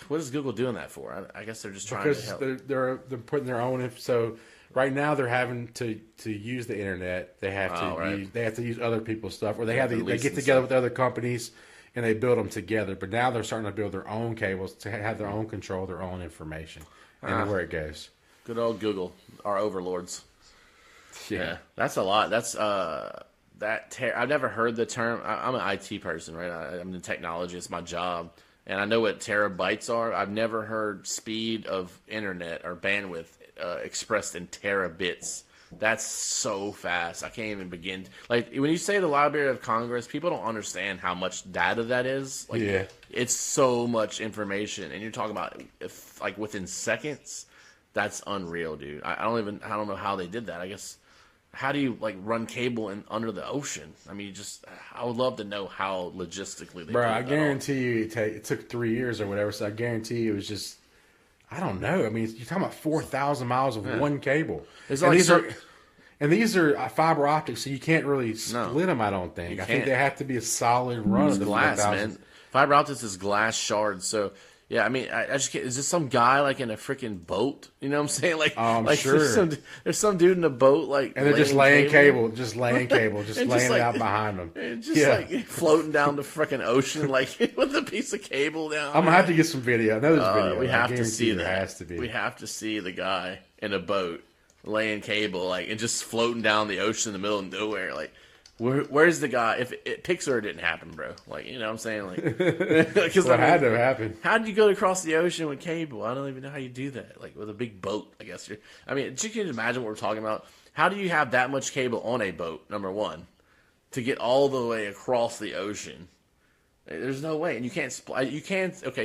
what is Google doing that for? I guess they're just trying to help. Because they're putting their own. So right now they're having to use the internet. They have to use other people's stuff, or they get together with other companies and they build them together. But now they're starting to build their own cables to have their own control, their own information, and where it goes. Good old Google, our overlords. Yeah, that's a lot. That's I've never heard the term. I'm an IT person, right? I'm in technology. It's my job. And I know what terabytes are. I've never heard speed of internet or bandwidth expressed in terabits. That's so fast. I can't even begin. Like, when you say the Library of Congress, people don't understand how much data that is. Like, yeah. It's so much information. And you're talking about, within seconds, that's unreal, dude. I don't know how they did that. I guess, how do you, run cable under the ocean? I mean, I would love to know how logistically they Bro, do that. I guarantee you it took 3 years or whatever, so I guarantee you it was just, I don't know. I mean, you're talking about 4,000 miles of one cable. These are fiber optics, so you can't really split them, I don't think. I think they have to be a solid run of the glass, man. Fiber optics is glass shards, so... Yeah, I mean, I just can't. Is this some guy in a freaking boat? You know what I'm saying? I'm sure. There's some dude in a boat, and they're just laying cable, just laying it out behind them, and just floating down the freaking ocean, with a piece of cable down. I'm gonna have to get some video. I know there's video. We have to see that. There has to be. We have to see the guy in a boat laying cable, and just floating down the ocean in the middle of nowhere, Where's the guy? If Pixar didn't happen, bro. You know what I'm saying? Because it had to happen. How did you go across the ocean with cable? I don't even know how you do that. With a big boat, I guess. You can imagine what we're talking about. How do you have that much cable on a boat, number one, to get all the way across the ocean? There's no way. And you can't splice.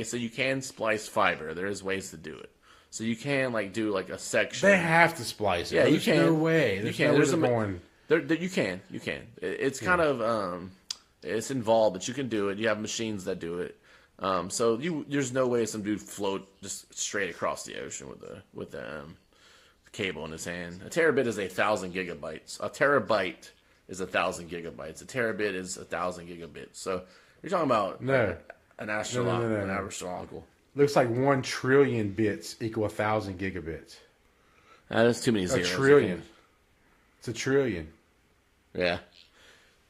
So you can splice fiber. There is ways to do it. So you can, do, a section. They have to splice it. Yeah, you can. No way. There's no way you can. It's kind of it's involved, but you can do it. You have machines that do it. So there's no way some dude float just straight across the ocean with the cable in his hand. A terabit is 1,000 gigabytes. A terabyte is 1,000 gigabytes. A terabit is 1,000 gigabits. So you're talking about an astronomical. Looks like 1 trillion bits equal 1,000 gigabits. That's too many zeros. A trillion. It's a trillion. Yeah.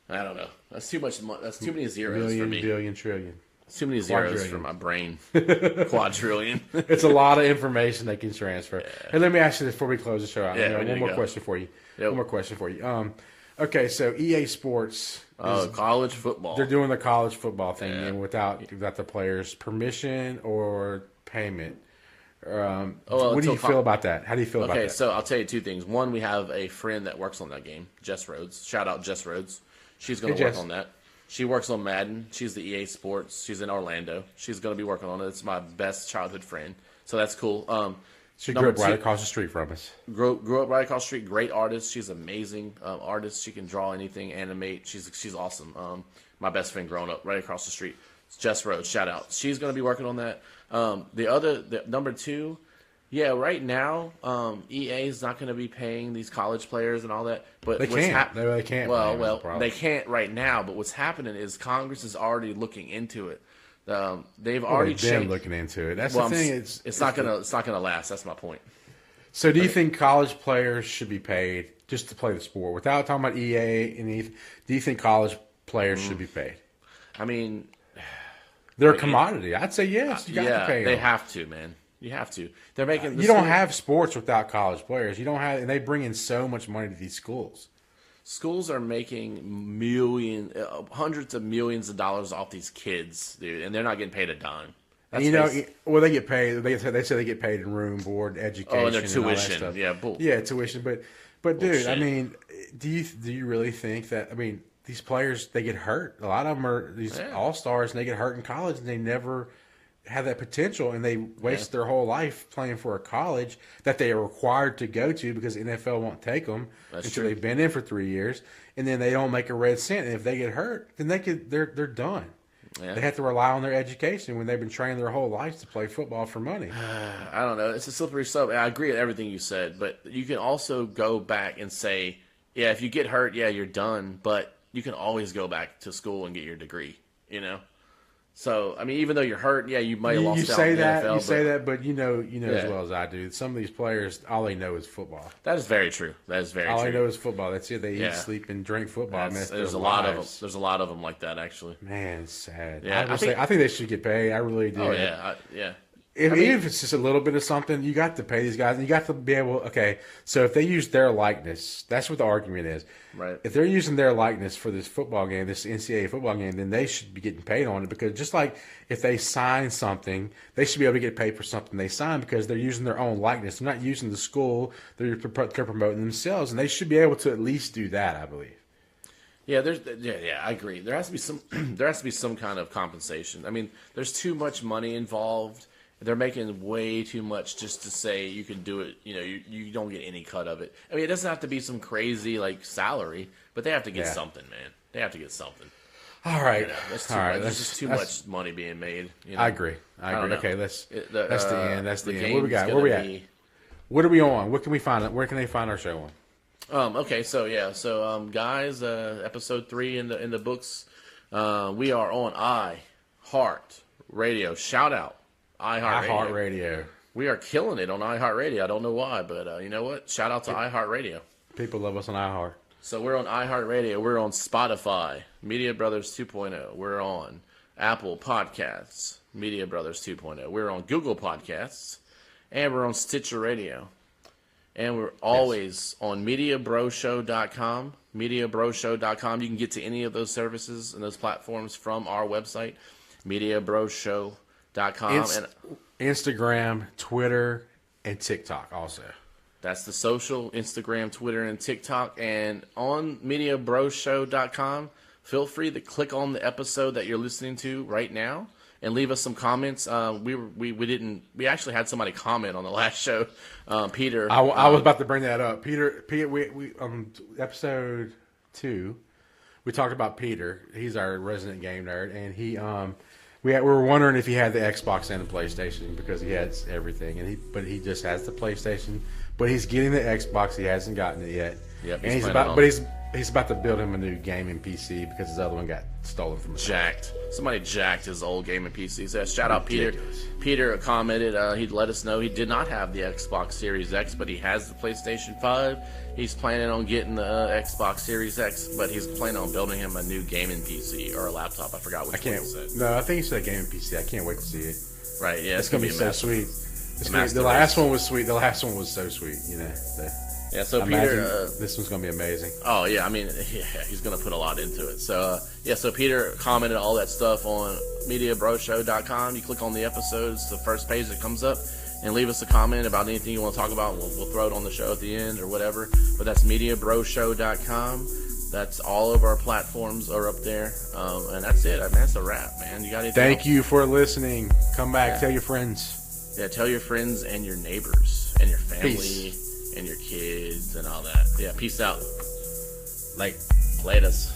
I don't know. That's too much. That's too many zeros for me. Billion, trillion. That's too many zeros for my brain. Quadrillion. It's a lot of information they can transfer. Yeah. And let me ask you this before we close the show out. Yeah, one more question for you. Yep. One more question for you. Okay, so EA Sports. College football. They're doing the college football thing and without the players' permission or payment. What do you feel about that? How do you feel about that? Okay, so I'll tell you two things. One, we have a friend that works on that game, Jess Rhodes. Shout out Jess Rhodes. She's going to work on that. She works on Madden. She's the EA Sports. She's in Orlando. She's going to be working on it. It's my best childhood friend. So that's cool. She grew up right across the street from us. Grew up right across the street. Great artist. She's amazing artist. She can draw anything, animate. She's awesome. My best friend growing up right across the street. It's Jess Rhodes. Shout out. She's going to be working on that. The number two, right now, EA is not going to be paying these college players and all that. But they can't. They really can't. Well, they can't right now. But what's happening is Congress is already looking into it. They've already been looking into it. That's the thing. It's not gonna last. That's my point. So, do you think college players should be paid just to play the sport without talking about EA and ETH? Do you think college players should be paid? I mean, they're a commodity. I'd say yes. You got to pay them. They have to, man. You have to. They're making. You don't have sports without college players. You don't have, and they bring in so much money to these schools. Schools are making hundreds of millions of dollars off these kids, dude, and they're not getting paid a dime. They get paid. They say they get paid in room, board, education, and their tuition. And all that stuff. Yeah, tuition. But dude, I mean, do you really think that? I mean, these players, they get hurt. A lot of them are these all-stars, and they get hurt in college, and they never have that potential, and they waste their whole life playing for a college that they are required to go to because the NFL won't take them until they've been in for 3 years, and then they don't make a red cent. And if they get hurt, then they're done. Yeah. They have to rely on their education when they've been trained their whole lives to play football for money. I don't know. It's a slippery slope. I agree with everything you said, but you can also go back and say, yeah, if you get hurt, yeah, you're done, but you can always go back to school and get your degree, you know? So, I mean, even though you're hurt, yeah, you might have lost out in the NFL. You say that, but you know as well as I do. Some of these players, all they know is football. That is very true. All they know is football. That's it. They eat, sleep, and drink football. There's a lot of them. There's a lot of them like that, actually. Man, it's sad. Yeah, I think they should get paid. I really do. Oh yeah, yeah. Even if it's just a little bit of something, you got to pay these guys. And you got to be able. Okay, so if they use their likeness, that's what the argument is. Right. If they're using their likeness for this football game, this NCAA football game, then they should be getting paid on it, because just like if they sign something, they should be able to get paid for something they sign, because they're using their own likeness. They're not using the school. They're promoting themselves, and they should be able to at least do that, I believe. Yeah, I agree. There has to be some kind of compensation. I mean, there's too much money involved. They're making way too much just to say you can do it. You know, you don't get any cut of it. I mean, it doesn't have to be some crazy like salary, but they have to get something, man. They have to get something. All right, you know, that's too much. There's just too much money being made. You know? I agree. Okay, that's the end. That's the end. What we got? Where we at? What are we on? What can we find? Where can they find our show on? Okay, so guys, episode 3 in the books. We are on iHeart Radio. Shout out iHeart Radio. We are killing it on iHeart Radio. I don't know why, but you know what? Shout out to iHeart Radio. People love us on iHeart. So we're on iHeart Radio. We're on Spotify, Media Brothers 2.0. We're on Apple Podcasts, Media Brothers 2.0. We're on Google Podcasts, and we're on Stitcher Radio. And we're always on MediaBroShow.com. MediaBroShow.com. You can get to any of those services and those platforms from our website, MediaBroShow.com. Instagram, Twitter, and TikTok also. That's the social, Instagram, Twitter, and TikTok. And on MediaBroShow.com, feel free to click on the episode that you're listening to right now and leave us some comments. We actually had somebody comment on the last show. Peter. I was about to bring that up. Peter, we episode 2, we talked about Peter. He's our resident game nerd, and he we were wondering if he had the Xbox and the PlayStation, because he has everything, but he just has the PlayStation. But he's getting the Xbox. He hasn't gotten it yet. Yep, he's about to build him a new gaming PC because his other one got stolen from him. Somebody jacked his old gaming PC. So shout out Peter. Ridiculous. Peter commented he'd let us know he did not have the Xbox Series X, but he has the PlayStation 5. He's planning on getting the Xbox Series X, but he's planning on building him a new gaming PC or a laptop. I forgot which one he said. No, I think he said gaming PC. I can't wait to see it. Right, yeah. It's going to be so sweet. The last one was sweet. The last one was so sweet, you know. Yeah, so Peter, this one's gonna be amazing. Oh yeah, I mean, yeah, he's gonna put a lot into it. So so Peter commented all that stuff on MediaBroShow.com. You click on the episodes, the first page that comes up, and leave us a comment about anything you want to talk about. We'll throw it on the show at the end or whatever. But that's MediaBroShow.com. That's all of our platforms are up there, and that's it. I mean, that's a wrap, man. You got anything Thank else? you for listening. Come back, tell your friends. Yeah, tell your friends and your neighbors and your family. Peace. And your kids and all that. Yeah, peace out. Like, Laters.